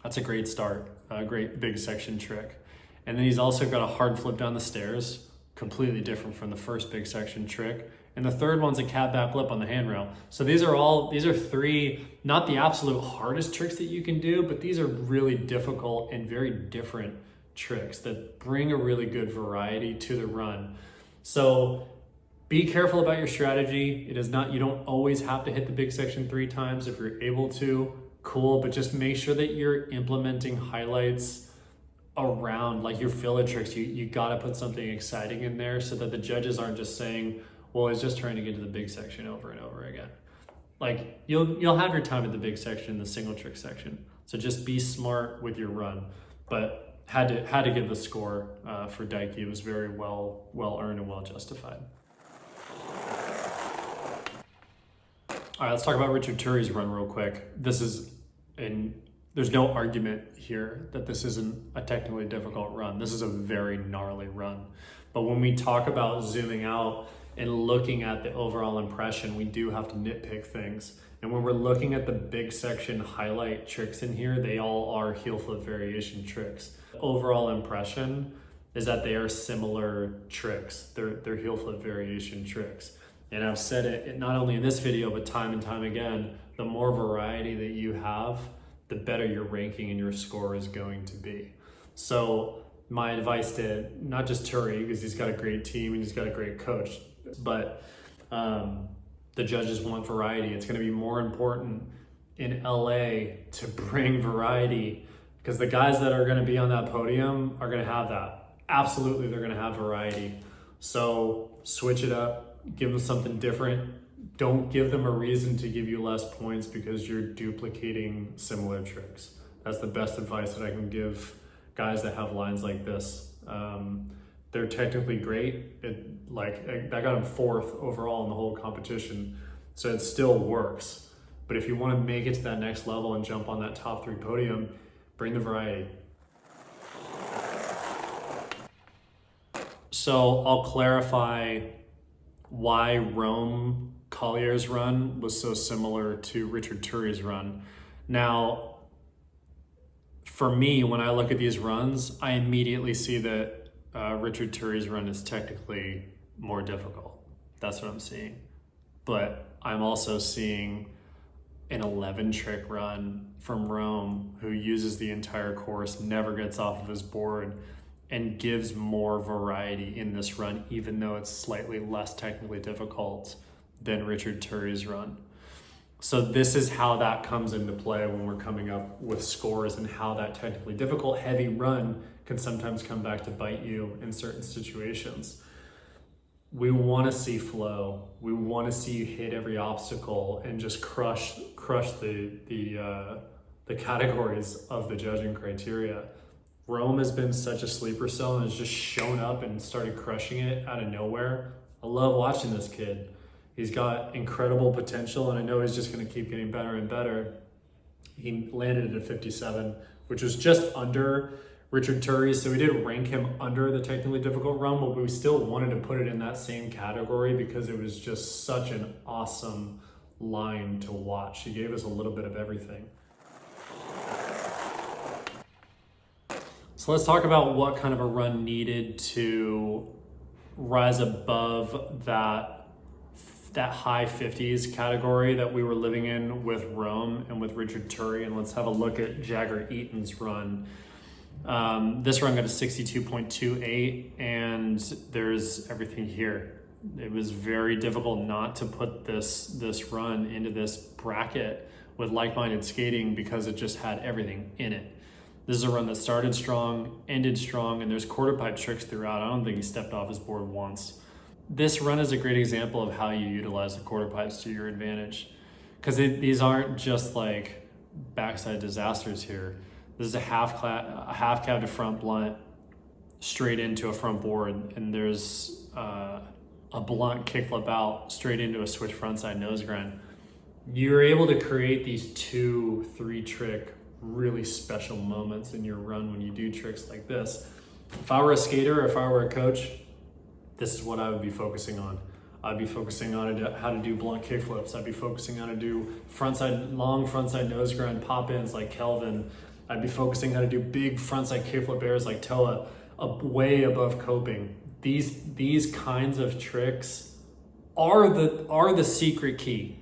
That's a great start, a great big section trick. And then he's also got a hard flip down the stairs, completely different from the first big section trick. And the third one's a cat back lip on the handrail. So these are 3, not the absolute hardest tricks that you can do, but these are really difficult and very different tricks that bring a really good variety to the run. So be careful about your strategy. It is not, you don't always have to hit the big section 3 times. If you're able to, cool, but just make sure that you're implementing highlights around like your filler tricks. You gotta put something exciting in there so that the judges aren't just saying, well, he's just trying to get to the big section over and over again. Like you'll have your time at the big section, the single trick section. So just be smart with your run. But had to give the score for Daiki. It was very well earned and well justified. All right, let's talk about Richard Turi's run real quick. There's no argument here that this isn't a technically difficult run. This is a very gnarly run. But when we talk about zooming out and looking at the overall impression, we do have to nitpick things. And when we're looking at the big section highlight tricks in here, they all are heel flip variation tricks. The overall impression is that they are similar tricks. They're heel flip variation tricks. And I've said it not only in this video, but time and time again, the more variety that you have, the better your ranking and your score is going to be. So my advice to not just Turi, because he's got a great team and he's got a great coach, but the judges want variety. It's going to be more important in LA to bring variety because the guys that are going to be on that podium are going to have that. Absolutely, they're going to have variety. So switch it up, give them something different. Don't give them a reason to give you less points because you're duplicating similar tricks. That's the best advice that I can give guys that have lines like this. They're technically great. That got him 4th overall in the whole competition. So it still works. But if you want to make it to that next level and jump on that top 3 podium, bring the variety. So I'll clarify why Rome Collier's run was so similar to Richard Turi's run. Now, for me, when I look at these runs, I immediately see that Richard Turi's run is technically more difficult. That's what I'm seeing. But I'm also seeing an 11 trick run from Rome who uses the entire course, never gets off of his board, and gives more variety in this run, even though it's slightly less technically difficult than Richard Turi's run. So this is how that comes into play when we're coming up with scores and how that technically difficult, heavy run can sometimes come back to bite you in certain situations. We want to see flow. We want to see you hit every obstacle and just crush the categories of the judging criteria. Rome has been such a sleeper cell and has just shown up and started crushing it out of nowhere. I love watching this kid. He's got incredible potential, and I know he's just going to keep getting better and better. He landed at a 57, which was just under Richard Turi, so we did rank him under the technically difficult run, but we still wanted to put it in that same category because it was just such an awesome line to watch. He gave us a little bit of everything. So let's talk about what kind of a run needed to rise above that high 50s category that we were living in with Rome and with Richard Turry. And let's have a look at Jagger Eaton's run. This run got a 62.28, and there's everything here. It was very difficult not to put this run into this bracket with like-minded skating because it just had everything in it. This is a run that started strong, ended strong, and there's quarter pipe tricks throughout. I don't think he stepped off his board once. This run is a great example of how you utilize the quarter pipes to your advantage, because these aren't just like backside disasters here. This is a half cab to front blunt straight into a front board, and there's a blunt kickflip out straight into a switch frontside nose grind. You're able to create these 2-3 trick really special moments in your run when you do tricks like this. If I were a skater, or if I were a coach, this is what I would be focusing on. I'd be focusing on how to do blunt kickflips. I'd be focusing on how to do long frontside nose grind pop-ins like Kelvin. I'd be focusing on how to do big frontside kickflip airs like Toa, way above coping. These kinds of tricks are the secret key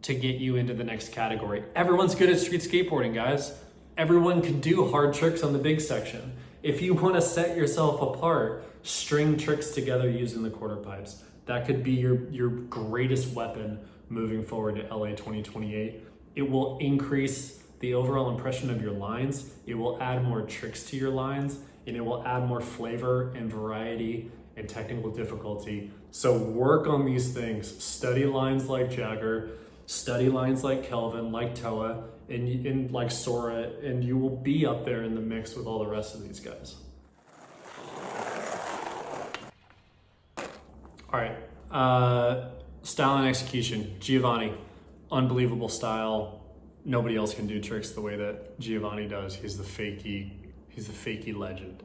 to get you into the next category. Everyone's good at street skateboarding, guys. Everyone can do hard tricks on the big section. If you want to set yourself apart, string tricks together using the quarter pipes. That could be your greatest weapon moving forward to LA 2028. It will increase the overall impression of your lines. It will add more tricks to your lines, and it will add more flavor and variety and technical difficulty. So work on these things. Study lines like Jagger, study lines like Kelvin, like Toa, and like Sora, and you will be up there in the mix with all the rest of these guys. All right, style and execution. Giovanni, unbelievable style. Nobody else can do tricks the way that Giovanni does. He's the fakey legend.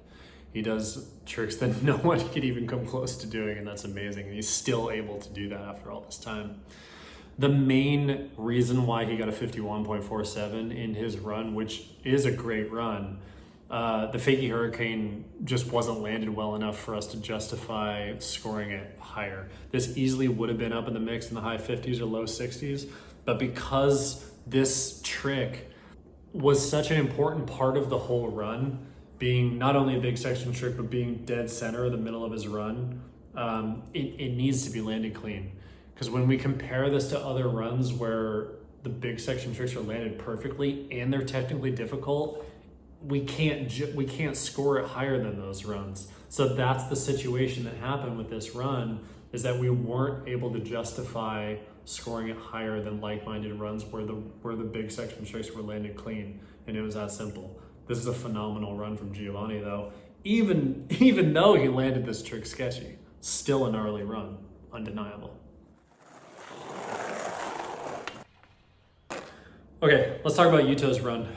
He does tricks that no one could even come close to doing, and that's amazing. And he's still able to do that after all this time. The main reason why he got a 51.47 in his run, which is a great run, the Fakey Hurricane just wasn't landed well enough for us to justify scoring it higher. This easily would have been up in the mix in the high 50s or low 60s, but because this trick was such an important part of the whole run, being not only a big section trick, but being dead center of the middle of his run, it needs to be landed clean. Because when we compare this to other runs where the big section tricks are landed perfectly and they're technically difficult, we can't score it higher than those runs. So that's the situation that happened with this run, is that we weren't able to justify scoring it higher than like-minded runs where the big section tricks were landed clean, and it was that simple. This is a phenomenal run from Giovanni though. Even though he landed this trick sketchy, still a gnarly run, undeniable. Okay, let's talk about Yuto's run.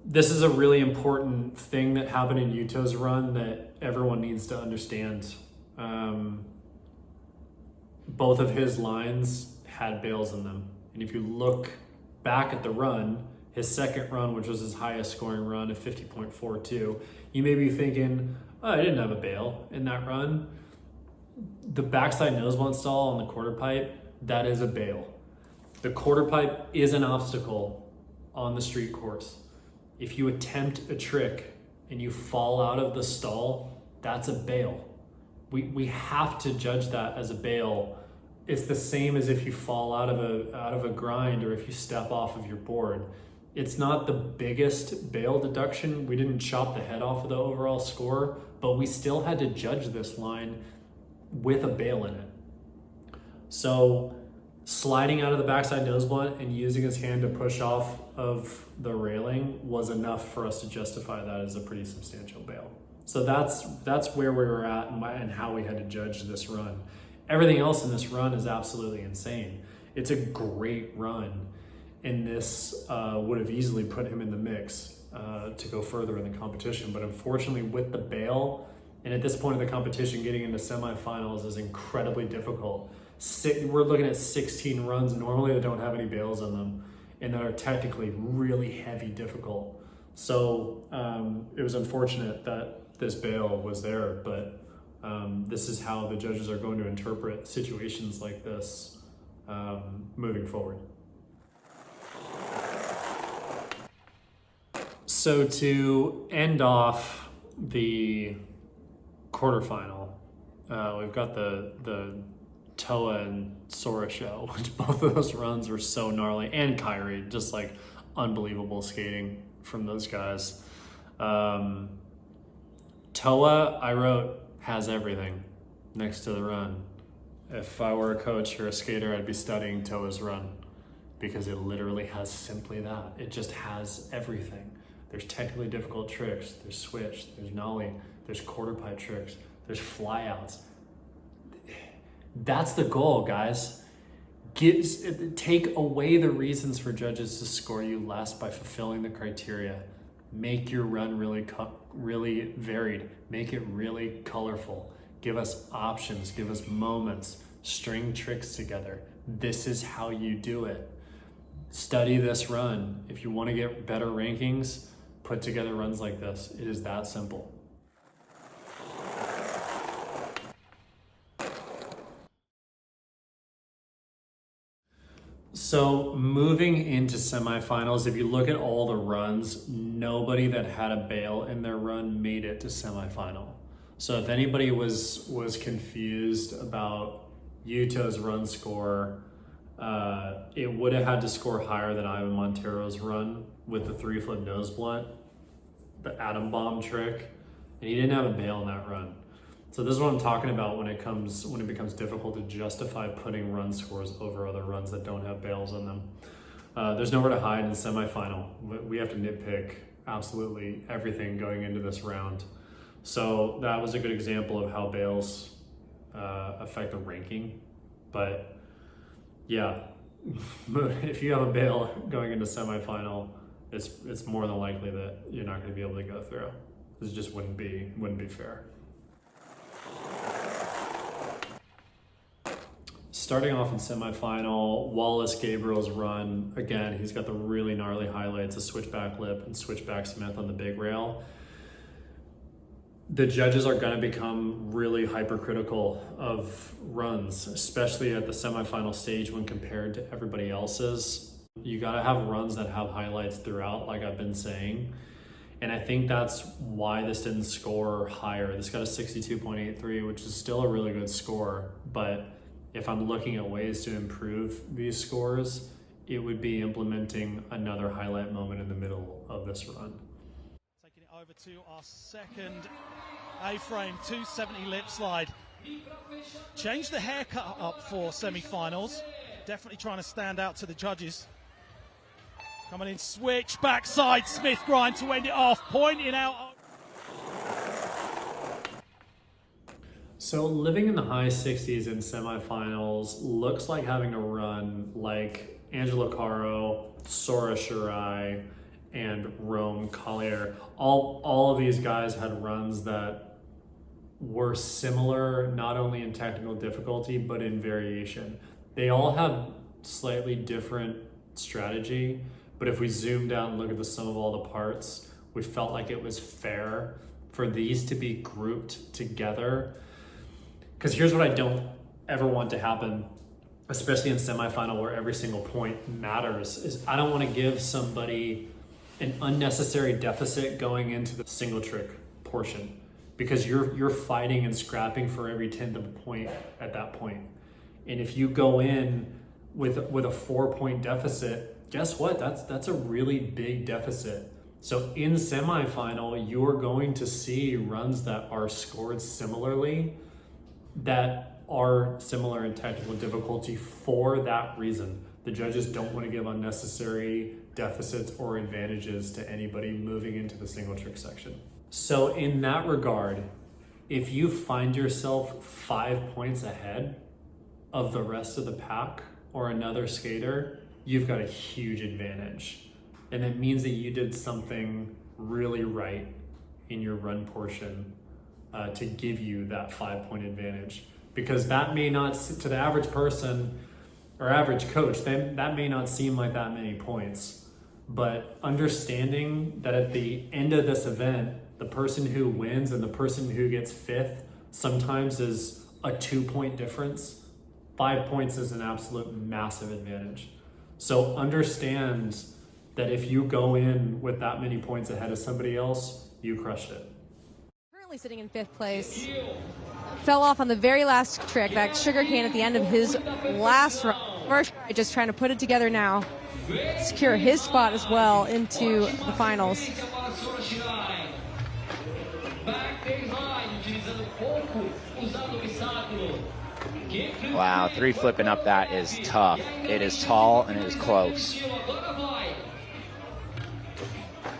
This is a really important thing that happened in Yuto's run that everyone needs to understand. Both of his lines had bails in them. And if you look back at the run, his second run, which was his highest scoring run at 50.42, you may be thinking, oh, I didn't have a bail in that run. The backside nose blunt stall on the quarter pipe, that is a bail. The quarter pipe is an obstacle on the street course. If you attempt a trick and you fall out of the stall, that's a bail. We have to judge that as a bail. It's the same as if you fall out of a grind or if you step off of your board. It's not the biggest bail deduction. We didn't chop the head off of the overall score, but we still had to judge this line with a bail in it. So sliding out of the backside nose blunt and using his hand to push off of the railing was enough for us to justify that as a pretty substantial bail. So that's where we were at and how we had to judge this run. Everything else in this run is absolutely insane. It's a great run, and this would have easily put him in the mix to go further in the competition. But unfortunately, with the bail, and at this point in the competition, getting into semifinals is incredibly difficult. We're looking at 16 runs normally that don't have any bails in them and that are technically really heavy difficult. So it was unfortunate that this bail was there, but This is how the judges are going to interpret situations like this moving forward. So to end off the quarterfinal, we've got the Toa and Sora show, which both of those runs were so gnarly, and Kyrie, just like unbelievable skating from those guys. Toa, I wrote, has everything next to the run. If I were a coach or a skater, I'd be studying Toa's run because it literally has simply that. It just has everything. There's technically difficult tricks, there's switch, there's nollie, there's quarter pipe tricks, there's flyouts. That's the goal, guys. Take away the reasons for judges to score you less by fulfilling the criteria. Make your run really varied. Make it really colorful. Give us options, give us moments, string tricks together. This is how you do it. Study this run. If you want to get better rankings, put together runs like this. It is that simple. So moving into semifinals, if you look at all the runs, nobody that had a bail in their run made it to semifinal. So if anybody was confused about Yuto's run score, it would have had to score higher than Ivan Montero's run with the 3-flip nose blunt, the atom bomb trick, and he didn't have a bail in that run. So this is what I'm talking about when it becomes difficult to justify putting run scores over other runs that don't have bails in them. There's nowhere to hide in the semifinal. We have to nitpick absolutely everything going into this round. So that was a good example of how bails affect the ranking. But yeah, if you have a bail going into semifinal, it's more than likely that you're not going to be able to go through. This just wouldn't be fair. Starting off in semifinal, Wallace Gabriel's run, again, he's got the really gnarly highlights of switchback lip and switchback Smith on the big rail. The judges are going to become really hypercritical of runs, especially at the semifinal stage when compared to everybody else's. You got to have runs that have highlights throughout, like I've been saying. And I think that's why this didn't score higher. This got a 62.83, which is still a really good score. But if I'm looking at ways to improve these scores, it would be implementing another highlight moment in the middle of this run. Taking it over to our second A-frame 270 lip slide. Change the haircut up for semi-finals. Definitely trying to stand out to the judges. Coming in switch, backside, Smith grind to end it off, pointing out. So living in the high 60s in semifinals looks like having to run like Angelo Caro, Sora Shirai, and Rome Collier. All of these guys had runs that were similar, not only in technical difficulty, but in variation. They all have slightly different strategy, but if we zoom down and look at the sum of all the parts, we felt like it was fair for these to be grouped together. Because here's what I don't ever want to happen, especially in semifinal where every single point matters, is I don't want to give somebody an unnecessary deficit going into the single trick portion, because you're fighting and scrapping for every 10th of a point at that point. And if you go in with a 4-point deficit, guess what? That's a really big deficit. So in semifinal, you're going to see runs that are scored similarly, that are similar in technical difficulty for that reason. The judges don't want to give unnecessary deficits or advantages to anybody moving into the single trick section. So in that regard, if you find yourself 5 points ahead of the rest of the pack or another skater, you've got a huge advantage. And it means that you did something really right in your run portion to give you that 5-point advantage. Because that may not, to the average person or average coach, that may not seem like that many points. But understanding that at the end of this event, the person who wins and the person who gets 5th sometimes is a 2-point difference. 5 points is an absolute massive advantage. So understand that if you go in with that many points ahead of somebody else, you crushed it. Currently sitting in 5th place, fell off on the very last trick, that sugar cane at the end of his last run. First try, just trying to put it together now, secure his spot as well into the finals. Wow, 3 flipping up that is tough. It is tall and it is close.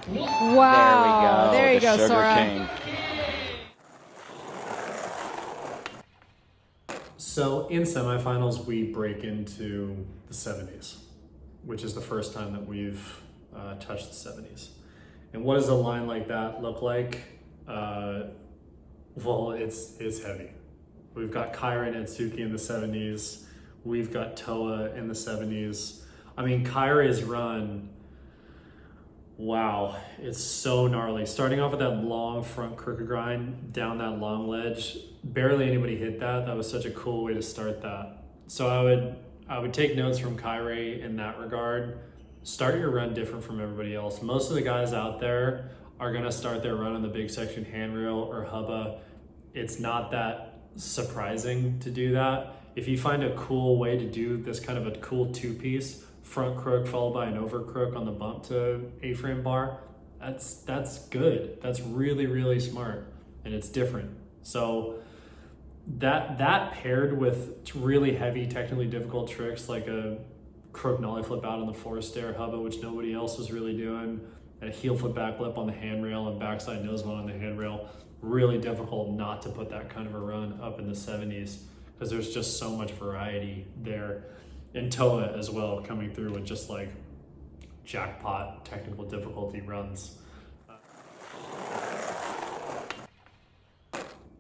Wow, there you go, Sugar Sora. King. So in semifinals, we break into the 70s, which is the first time that we've touched the 70s. And what does a line like that look like? Well, it's heavy. We've got Kyra and Etsuki in the 70s. We've got Toa in the 70s. I mean, Kyra's run, wow, it's so gnarly. Starting off with that long front crooked grind down that long ledge, barely anybody hit that. That was such a cool way to start that. So I would take notes from Kyra in that regard. Start your run different from everybody else. Most of the guys out there are gonna start their run on the big section handrail or hubba. It's not that surprising to do that. If you find a cool way to do this kind of a cool 2-piece, front crook followed by an over crook on the bump to A-frame bar, that's good. That's really, really smart, and it's different. So that paired with really heavy, technically difficult tricks like a crook nollie flip out on the 4-stair hubba, which nobody else was really doing, and a heel flip back lip on the handrail and backside nose one on the handrail, really difficult not to put that kind of a run up in the 70s because there's just so much variety there. And Toa as well, coming through with just like jackpot technical difficulty runs.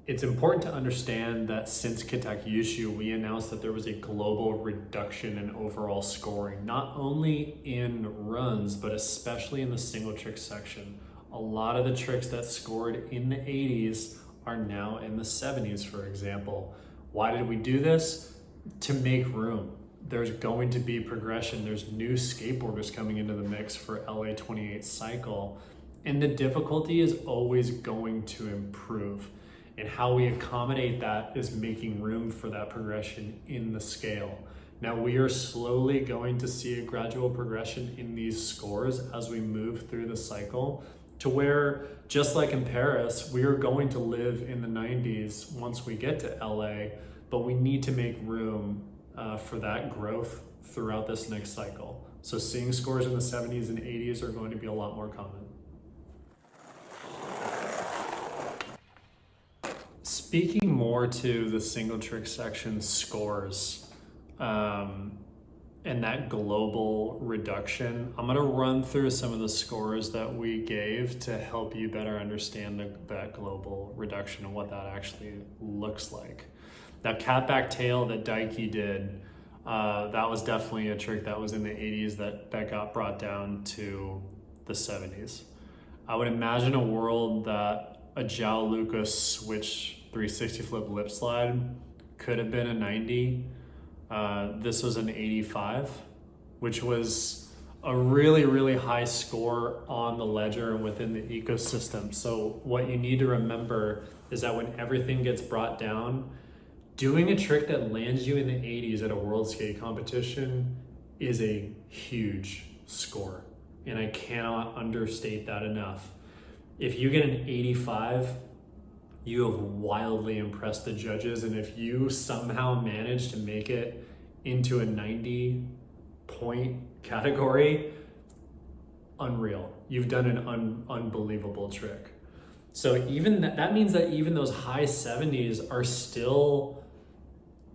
It's important to understand that since Kitakyushu, we announced that there was a global reduction in overall scoring, not only in runs, but especially in the single trick section. A lot of the tricks that scored in the 80s are now in the 70s, for example. Why did we do this? To make room. There's going to be progression. There's new skateboarders coming into the mix for LA 28 cycle. And the difficulty is always going to improve. And how we accommodate that is making room for that progression in the scale. Now we are slowly going to see a gradual progression in these scores as we move through the cycle to where, just like in Paris, we are going to live in the 90s once we get to LA, but we need to make room for that growth throughout this next cycle. So seeing scores in the 70s and 80s are going to be a lot more common. Speaking more to the single trick section scores and that global reduction, I'm gonna run through some of the scores that we gave to help you better understand that global reduction and what that actually looks like. That cat back tail that Daiki did, that was definitely a trick that was in the 80s that got brought down to the 70s. I would imagine a world that a João Lucas switch 360 flip lip slide could have been a 90. This was an 85, which was a really, really high score on the ledger and within the ecosystem. So what you need to remember is that when everything gets brought down, doing a trick that lands you in the 80s at a world skate competition is a huge score. And I cannot understate that enough. If you get an 85, you have wildly impressed the judges. And if you somehow manage to make it into a 90-point category, unreal. You've done an unbelievable trick. So even that means that even those high 70s are still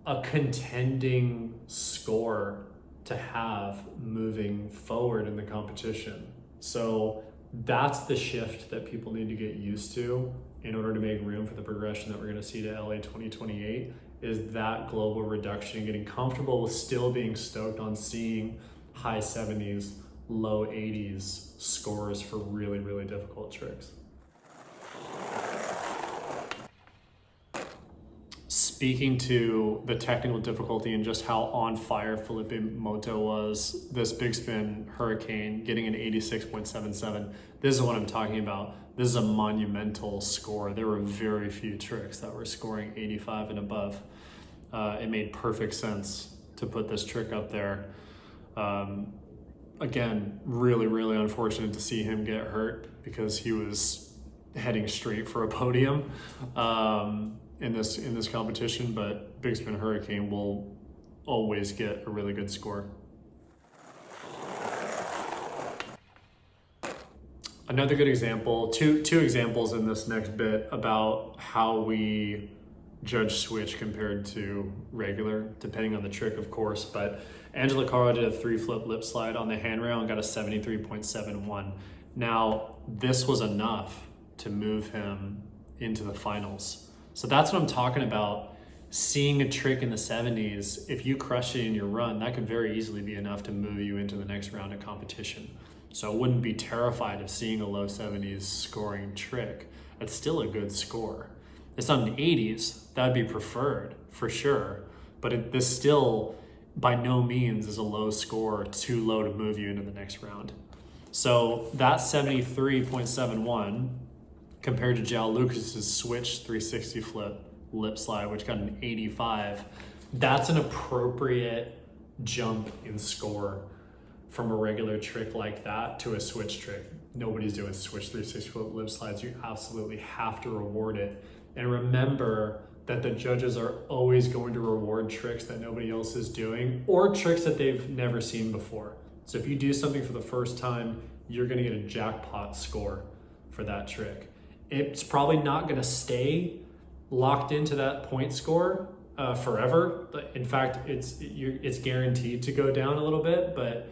a contending score to have moving forward in the competition. So that's the shift that people need to get used to in order to make room for the progression that we're going to see to LA 2028, is that global reduction, getting comfortable with still being stoked on seeing high 70s, low 80s scores for really, really difficult tricks. speaking to the technical difficulty and just how on fire Felipe Moto was, this big spin hurricane getting an 86.77. This is what I'm talking about. This is a monumental score. There were very few tricks that were scoring 85 and above. It made perfect sense to put this trick up there. Again, really, really unfortunate to see him get hurt because he was heading straight for a podium in this competition, but Big Spin Hurricane will always get a really good score. Another good example, two examples in this next bit about how we judge switch compared to regular, depending on the trick, of course, but Angela Caro did a 3-flip lip slide on the handrail and got a 73.71. Now, this was enough to move him into the finals. So that's what I'm talking about. Seeing a trick in the 70s, if you crush it in your run, that could very easily be enough to move you into the next round of competition. So I wouldn't be terrified of seeing a low 70s scoring trick. That's still a good score. It's not in the 80s, that'd be preferred for sure, but this still by no means is a low score, too low to move you into the next round. So that 73.71 compared to Jal Lucas's switch 360 flip lip slide, which got an 85, that's an appropriate jump in score from a regular trick like that to a switch trick. Nobody's doing switch 360 flip lip slides. You absolutely have to reward it. And remember that the judges are always going to reward tricks that nobody else is doing or tricks that they've never seen before. So if you do something for the first time, you're gonna get a jackpot score for that trick. It's probably not gonna stay locked into that point score forever. In fact, it's guaranteed to go down a little bit, but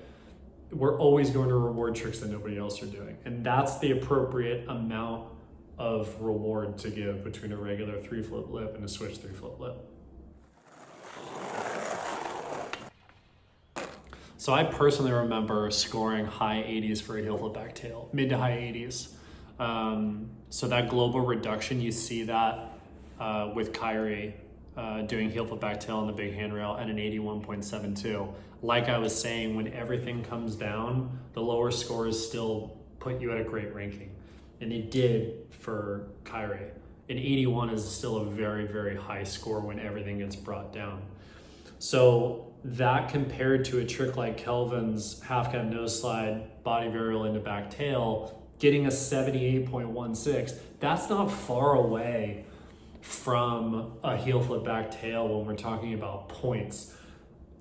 we're always going to reward tricks that nobody else are doing. And that's the appropriate amount of reward to give between a regular 3-flip lip and a switch 3-flip lip. So I personally remember scoring high 80s for a heel flip back tail, mid to high 80s. So that global reduction, you see that with Kyrie doing heel flip back tail on the big handrail and an 81.72. Like I was saying, when everything comes down, the lower scores still put you at a great ranking. And it did for Kyrie. An 81 is still a very, very high score when everything gets brought down. So that compared to a trick like Kelvin's half cab nose slide, body varial into back tail, getting a 78.16, that's not far away from a heel flip back tail when we're talking about points.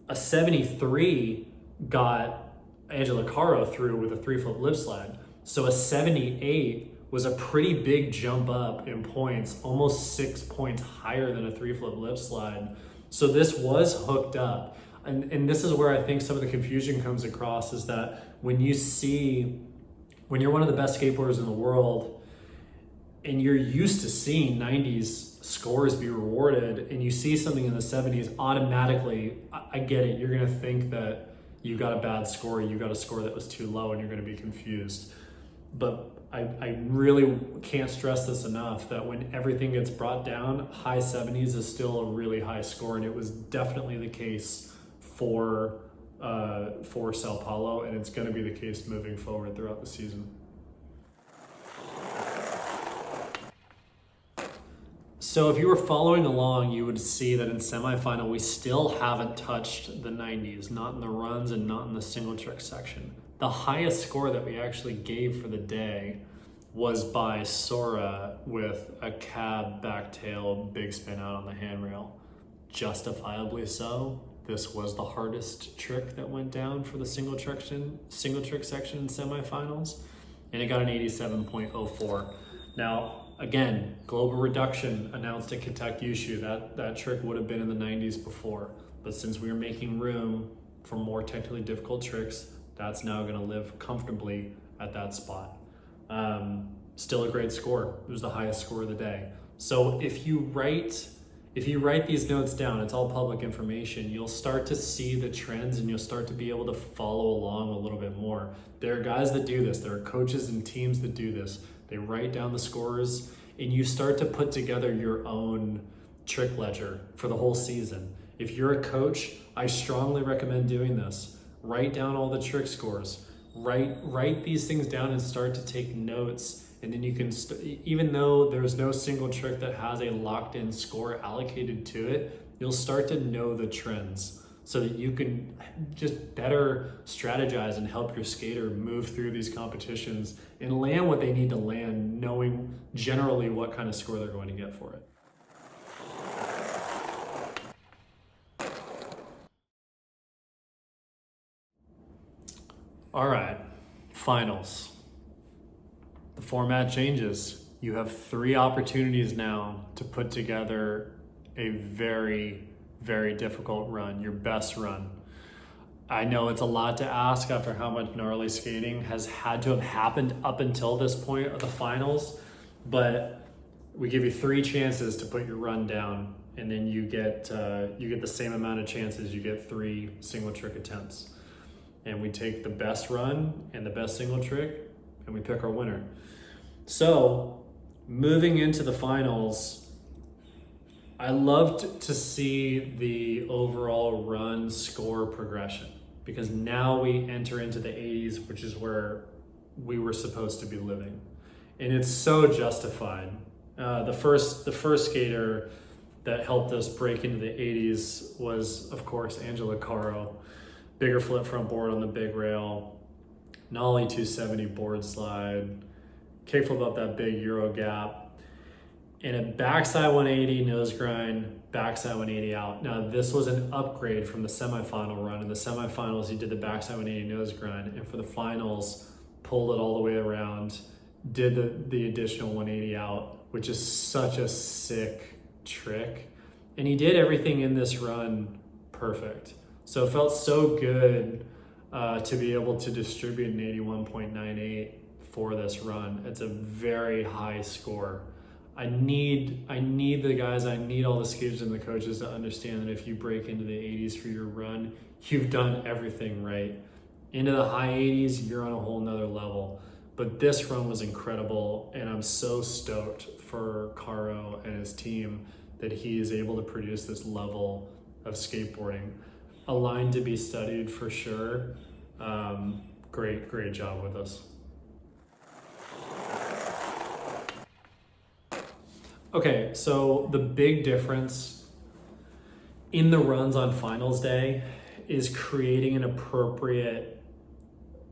A 73 got Angela Caro through with a 3-flip lip slide. So a 78 was a pretty big jump up in points, almost 6 points higher than a 3-flip lip slide. So this was hooked up. And this is where I think some of the confusion comes across, is that when you're one of the best skateboarders in the world and you're used to seeing 90s scores be rewarded and you see something in the 70s, automatically, I get it, you're gonna think that you got a bad score, you got a score that was too low, and you're gonna be confused. But I really can't stress this enough, that when everything gets brought down, high 70s is still a really high score, and it was definitely the case for Sao Paulo, and it's going to be the case moving forward throughout the season. So if you were following along, you would see that in semifinal, we still haven't touched the 90s, not in the runs and not in the single trick section. The highest score that we actually gave for the day was by Sora with a cab back tail big spin out on the handrail. Justifiably so. This was the hardest trick that went down for the single trick section in semifinals, and it got an 87.04. Now, again, global reduction announced at Kentucky. That trick would have been in the 90s before, but since we were making room for more technically difficult tricks, that's now going to live comfortably at that spot. Still a great score. It was the highest score of the day. So if you write these notes down, it's all public information, you'll start to see the trends and you'll start to be able to follow along a little bit more. There are guys that do this. There are coaches and teams that do this. They write down the scores and you start to put together your own trick ledger for the whole season. If you're a coach, I strongly recommend doing this. Write down all the trick scores. Write these things down and start to take notes. And then you can, even though there's no single trick that has a locked in score allocated to it, you'll start to know the trends so that you can just better strategize and help your skater move through these competitions and land what they need to land, knowing generally what kind of score they're going to get for it. All right, finals. The format changes. You have 3 opportunities now to put together a very, very difficult run, your best run. I know it's a lot to ask after how much gnarly skating has had to have happened up until this point of the finals, but we give you 3 chances to put your run down, and then you get the same amount of chances. You get 3 single trick attempts. And we take the best run and the best single trick and we pick our winner. So moving into the finals, I loved to see the overall run score progression, because now we enter into the 80s, which is where we were supposed to be living. And it's so justified. The first skater that helped us break into the 80s was, of course, Angela Caro. Bigger flip front board on the big rail, nollie 270 board slide, kickflip up that big Euro gap, and a backside 180 nose grind, backside 180 out. Now this was an upgrade from the semifinal run. In the semifinals, he did the backside 180 nose grind, and for the finals, pulled it all the way around, did the additional 180 out, which is such a sick trick. And he did everything in this run perfect. So it felt so good to be able to distribute an 81.98 for this run. It's a very high score. I need the guys, I need all the skaters and the coaches to understand that if you break into the 80s for your run, you've done everything right. Into the high 80s, you're on a whole nother level. But this run was incredible, and I'm so stoked for Caro and his team that he is able to produce this level of skateboarding. A line to be studied for sure. Great job with us. Okay, so the big difference in the runs on finals day is creating an appropriate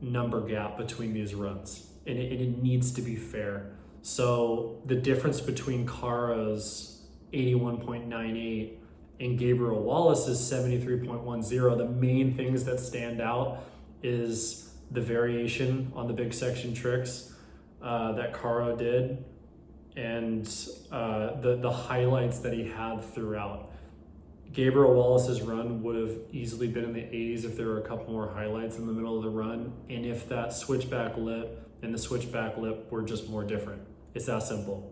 number gap between these runs. And it needs to be fair. So the difference between Caro's 81.98 and Gabriel Wallace's 73.10, the main things that stand out is the variation on the big section tricks that Caro did, and the highlights that he had throughout. Gabriel Wallace's run would have easily been in the 80s if there were a couple more highlights in the middle of the run, and if that switchback lip and the switchback lip were just more different. It's that simple.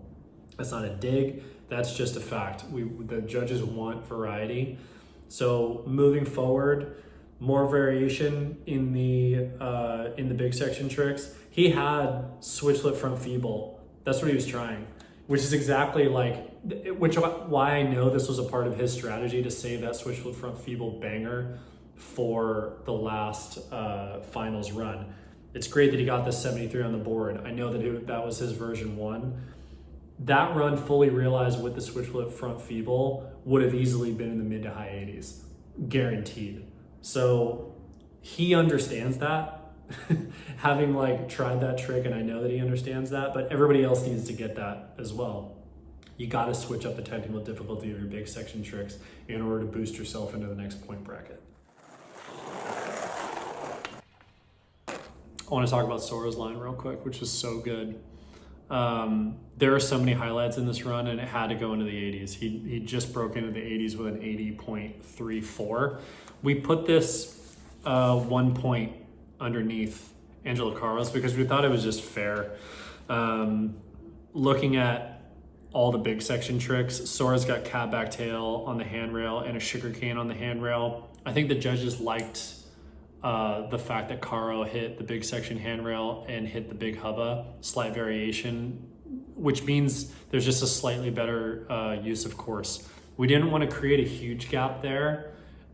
That's not a dig, that's just a fact. The judges want variety. So moving forward, more variation in the big section tricks. He had switch flip front feeble. That's what he was trying, which is exactly why I know this was a part of his strategy to save that switch flip front feeble banger for the last finals run. It's great that he got the 73 on the board. I know that that was his version 1. That run fully realized with the switch flip front feeble would have easily been in the mid to high 80s, guaranteed. So he understands that, having tried that trick, and I know that he understands that, but everybody else needs to get that as well. You got to switch up the technical difficulty of your big section tricks in order to boost yourself into the next point bracket. I want to talk about Sora's line real quick, which was so good. There are so many highlights in this run, and it had to go into the 80s. He just broke into the 80s with an 80.34. We put this 1 point underneath Angela Caro's because we thought it was just fair. Looking at all the big section tricks, Sora's got cat back tail on the handrail and a sugar cane on the handrail. I think the judges liked the fact that Caro hit the big section handrail and hit the big hubba, slight variation, which means there's just a slightly better use of course. We didn't want to create a huge gap there.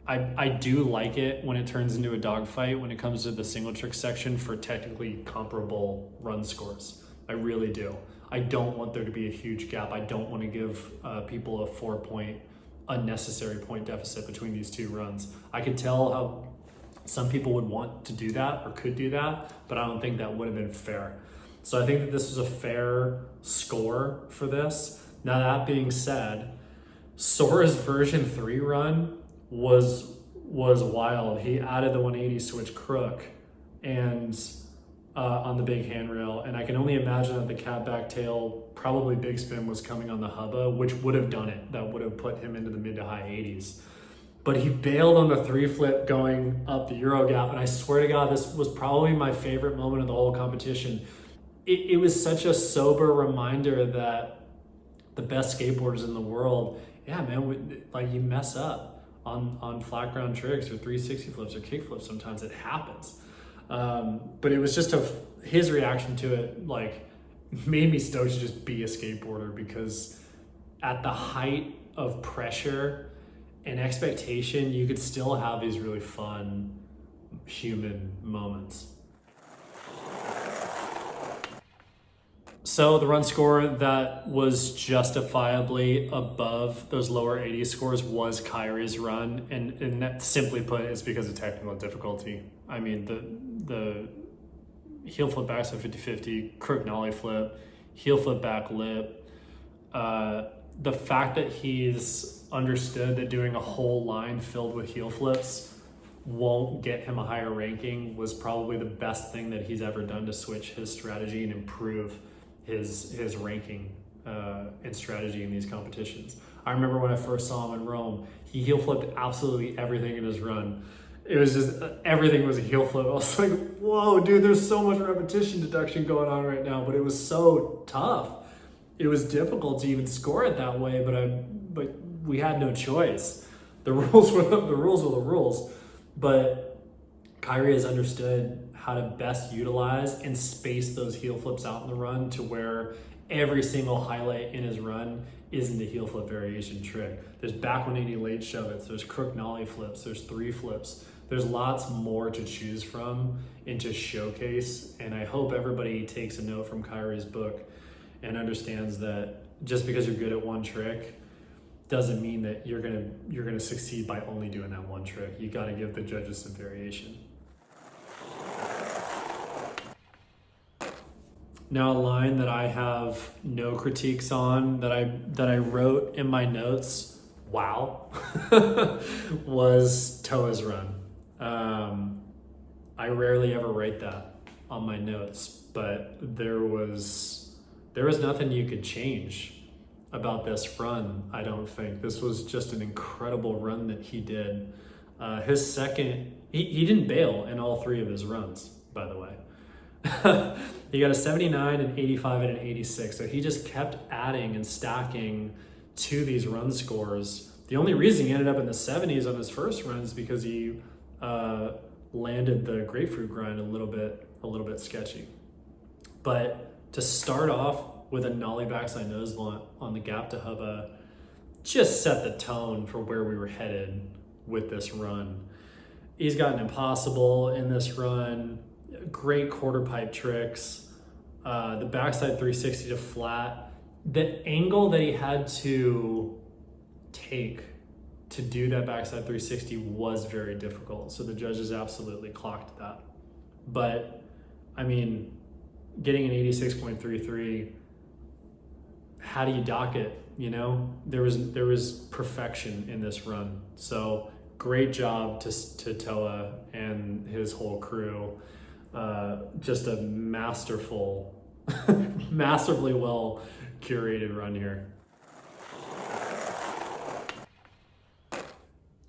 I do like it when it turns into a dogfight when it comes to the single trick section for technically comparable run scores. I really do. I don't want there to be a huge gap. I don't want to give people a 4-point unnecessary point deficit between these two runs. I could tell how some people would want to do that or could do that, but I don't think that would have been fair. So I think that this was a fair score for this. Now that being said, Sora's version 3 run was wild. He added the 180 switch crook and on the big handrail, and I can only imagine that the cat back tail, probably big spin, was coming on the hubba, which would have done it. That would have put him into the mid to high 80s. But he bailed on the 3 flip going up the Euro gap, and I swear to God, this was probably my favorite moment of the whole competition. It was such a sober reminder that the best skateboarders in the world, yeah, man, like you mess up on flat ground tricks or 360 flips or kick flips. Sometimes it happens. But it was just his reaction to it, like, made me stoked to just be a skateboarder, because at the height of pressure and expectation, you could still have these really fun human moments. So the run score that was justifiably above those lower 80 scores was Kyrie's run, and that, simply put, is because of technical difficulty. I mean, the heel flip backside 50-50, crook nollie flip, heel flip back lip. The fact that he's understood that doing a whole line filled with heel flips won't get him a higher ranking was probably the best thing that he's ever done to switch his strategy and improve his ranking and strategy in these competitions. I remember when I first saw him in Rome, he heel flipped absolutely everything in his run. It was just, everything was a heel flip. I was like, whoa, dude, there's so much repetition deduction going on right now, but it was so tough. It was difficult to even score it that way, but we had no choice. The rules were the rules. But Kyrie has understood how to best utilize and space those heel flips out in the run to where every single highlight in his run isn't a heel flip variation trick. There's back 180 late shove it's, there's crook nollie flips, there's 3 flips. There's lots more to choose from and to showcase, and I hope everybody takes a note from Kyrie's book and understands that just because you're good at one trick doesn't mean that you're gonna succeed by only doing that one trick. You gotta give the judges some variation. Now, a line that I have no critiques on, that I wrote in my notes, wow, was Toa's run. I rarely ever write that on my notes, but there was nothing you could change about this run, I don't think. This was just an incredible run that he did. His second, he didn't bail in all 3 of his runs, by the way. He got a 79, an 85, and an 86. So he just kept adding and stacking to these run scores. The only reason he ended up in the 70s on his first run is because he landed the grapefruit grind a little bit sketchy. But to start off with a nollie backside nose blunt on the gap to hubba just set the tone for where we were headed with this run. He's got an impossible in this run. Great quarter pipe tricks, the backside 360 to flat. The angle that he had to take to do that backside 360 was very difficult, so the judges absolutely clocked that. But I mean, getting an 86.33, how do you dock it? You know, there was perfection in this run. So great job to Toa and his whole crew. Just a masterfully well curated run here.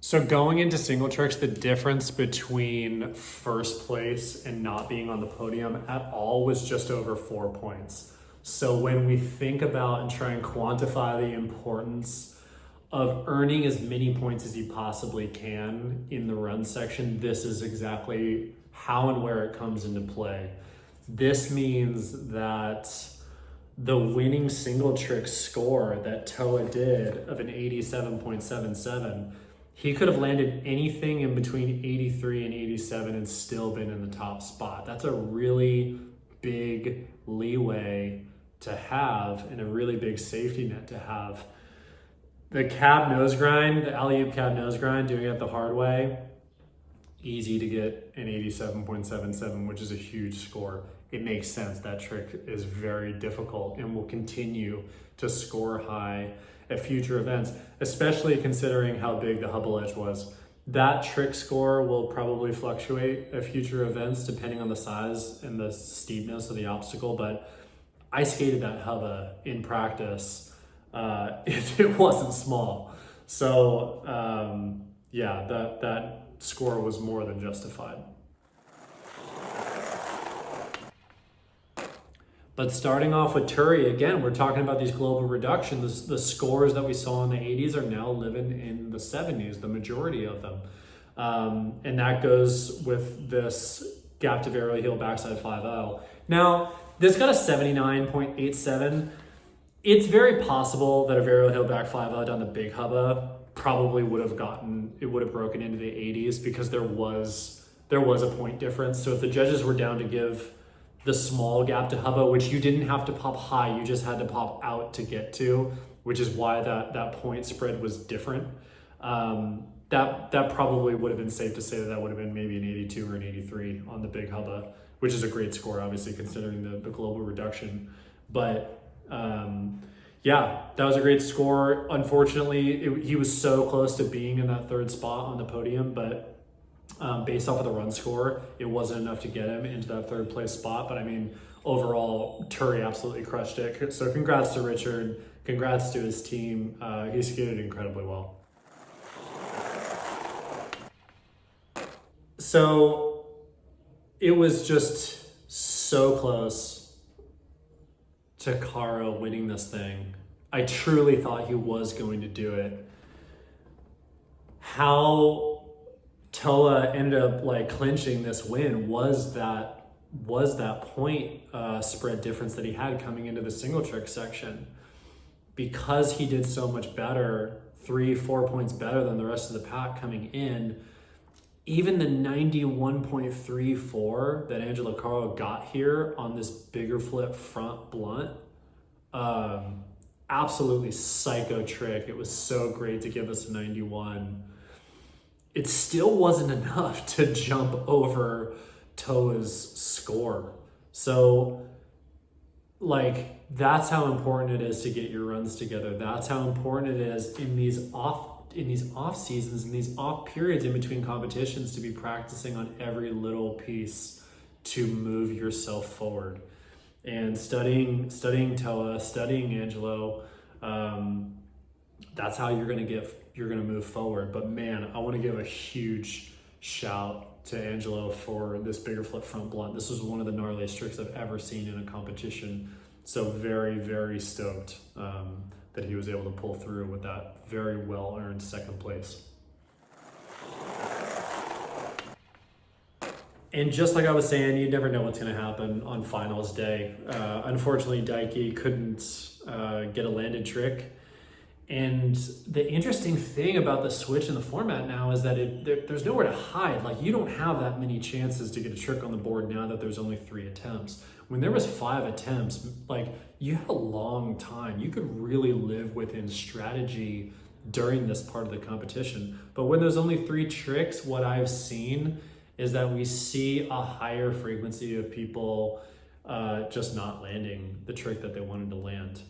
So going into single tricks, the difference between first place and not being on the podium at all was just over 4 points. So when we think about and try and quantify the importance of earning as many points as you possibly can in the run section, this is exactly how and where it comes into play. This means that the winning single trick score that Toa did of an 87.77, he could have landed anything in between 83 and 87 and still been in the top spot. That's a really big leeway to have and a really big safety net to have. The cab nose grind, the alley-oop cab nose grind, doing it the hard way, easy to get an 87.77, which is a huge score. It makes sense. That trick is very difficult and will continue to score high at future events, especially considering how big the Hubble Edge was. That trick score will probably fluctuate at future events depending on the size and the steepness of the obstacle, but I skated that hubba in practice. It wasn't small. So yeah, that score was more than justified. But starting off with Turi, again, we're talking about these global reductions. The scores that we saw in the 80s are now living in the 70s, the majority of them. And that goes with this gap to varial heel backside 5L. Now, this got a 79.87. It's very possible that a varial heel back 5L down the big hubba probably would have broken into the 80s because there was a point difference. So if the judges were down to give the small gap to hubba, which you didn't have to pop high, you just had to pop out to get to, which is why that point spread was different. That probably would have been safe to say that would have been maybe an 82 or an 83 on the big hubba, which is a great score, obviously, considering the global reduction. But yeah, that was a great score. Unfortunately, he was so close to being in that third spot on the podium, but based off of the run score, it wasn't enough to get him into that third place spot. But I mean, overall, Turi absolutely crushed it. So congrats to Richard. Congrats to his team. He skated incredibly well. So it was just so close to Kara winning this thing. I truly thought he was going to do it. How Toa ended up like clinching this win was that point spread difference that he had coming into the single trick section. Because he did so much better, 3-4 points better than the rest of the pack coming in, even the 91.34 that Angelo Carlo got here on this bigger flip front blunt, absolutely psycho trick. It was so great to give us a 91. It still wasn't enough to jump over Toa's score. So, like, that's how important it is to get your runs together. That's how important it is in these off seasons, in these off periods in between competitions, to be practicing on every little piece to move yourself forward. And studying Toa, studying Angelo, that's how you're gonna move forward. But man, I want to give a huge shout to Angelo for this bigger flip front blunt. This was one of the gnarliest tricks I've ever seen in a competition. So very, very stoked that he was able to pull through with that very well-earned second place. And just like I was saying, you never know what's going to happen on finals day. Unfortunately, Daiki couldn't get a landed trick. And the interesting thing about the switch in the format now is that there's nowhere to hide. Like, you don't have that many chances to get a trick on the board now that there's only 3 attempts. When there was 5 attempts, like, you had a long time. You could really live within strategy during this part of the competition. But when there's only 3 tricks, what I've seen is that we see a higher frequency of people just not landing the trick that they wanted to land.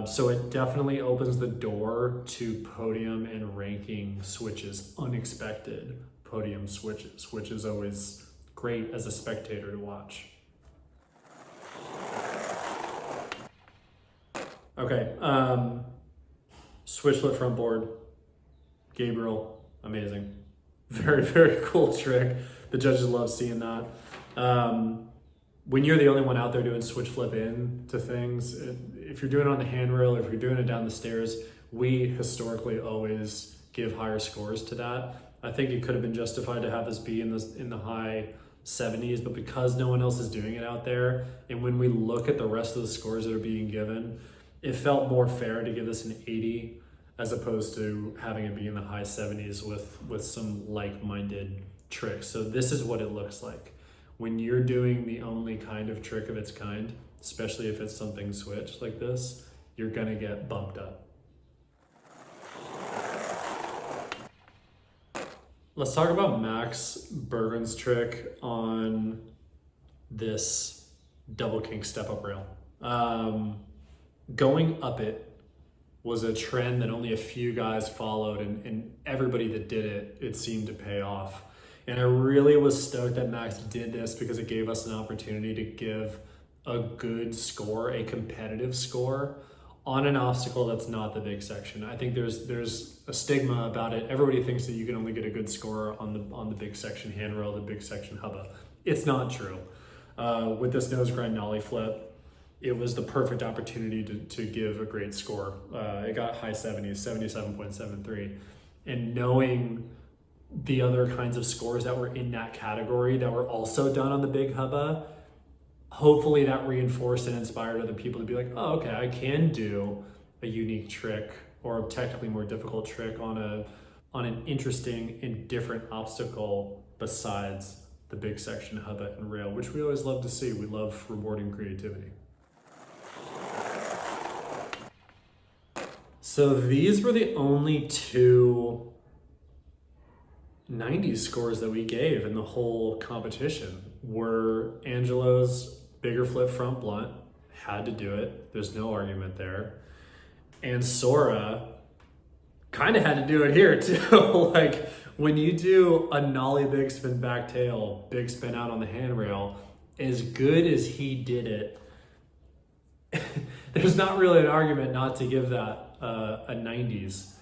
So it definitely opens the door to podium and ranking switches, unexpected podium switches, which is always great as a spectator to watch. Okay, switch flip front board, Gabriel, amazing. Very, very cool trick. The judges love seeing that. When you're the only one out there doing switch flip in to things, if you're doing it on the handrail, if you're doing it down the stairs, we historically always give higher scores to that. I think it could have been justified to have this be in the high 70s, but because no one else is doing it out there, and when we look at the rest of the scores that are being given, it felt more fair to give this an 80 as opposed to having it be in the high 70s with some like-minded tricks. So this is what it looks like. When you're doing the only kind of trick of its kind, especially if it's something switch like this, you're gonna get bumped up. Let's talk about Max Bergen's trick on this double kink step-up rail. Going up it was a trend that only a few guys followed, and everybody that did it, it seemed to pay off. And I really was stoked that Max did this because it gave us an opportunity to give a good score, a competitive score, on an obstacle that's not the big section. I think there's a stigma about it. Everybody thinks that you can only get a good score on the big section handrail, the big section hubba. It's not true. With this nose grind nollie flip, it was the perfect opportunity to give a great score. It got high 70s, 77.73. And knowing the other kinds of scores that were in that category that were also done on the big hubba, hopefully that reinforced and inspired other people to be like, oh, okay, I can do a unique trick or a technically more difficult trick on an interesting and different obstacle besides the big section hubba and rail, which we always love to see. We love rewarding creativity. So these were the only two 90s scores that we gave in the whole competition. Were Angelo's bigger flip front blunt, had to do it, there's no argument there. And Sora kind of had to do it here too. Like when you do a nollie big spin back tail, big spin out on the handrail, as good as he did it, there's not really an argument not to give that a 90s.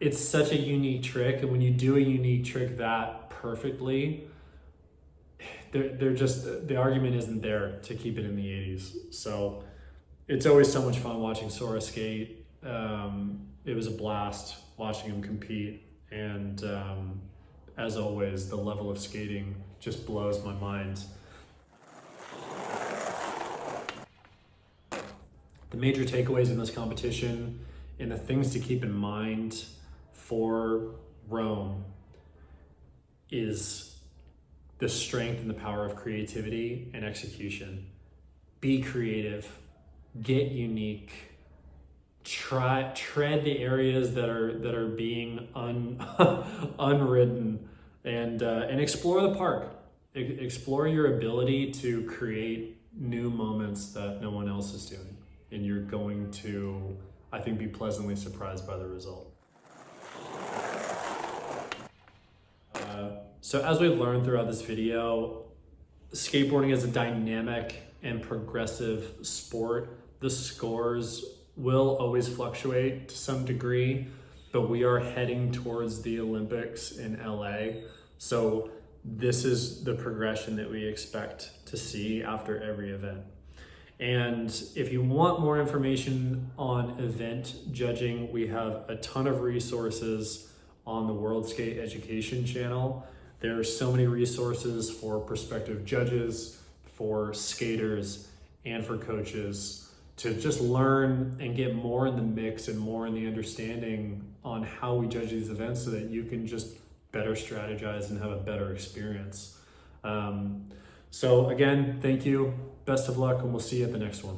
It's such a unique trick, and when you do a unique trick that perfectly, they're just, the argument isn't there to keep it in the 80s. So it's always so much fun watching Sora skate. It was a blast watching him compete, and as always, the level of skating just blows my mind. The major takeaways in this competition and the things to keep in mind for Rome is the strength and the power of creativity and execution. Be creative, get unique, tread the areas that are being unridden, and explore the park. Explore your ability to create new moments that no one else is doing, and you're going to, I think, be pleasantly surprised by the result. So as we've learned throughout this video, skateboarding is a dynamic and progressive sport. The scores will always fluctuate to some degree, but we are heading towards the Olympics in LA. So this is the progression that we expect to see after every event. And if you want more information on event judging, we have a ton of resources on the World Skate Education channel. There are so many resources for prospective judges, for skaters, and for coaches to just learn and get more in the mix and more in the understanding on how we judge these events so that you can just better strategize and have a better experience. So again, thank you, best of luck, and we'll see you at the next one.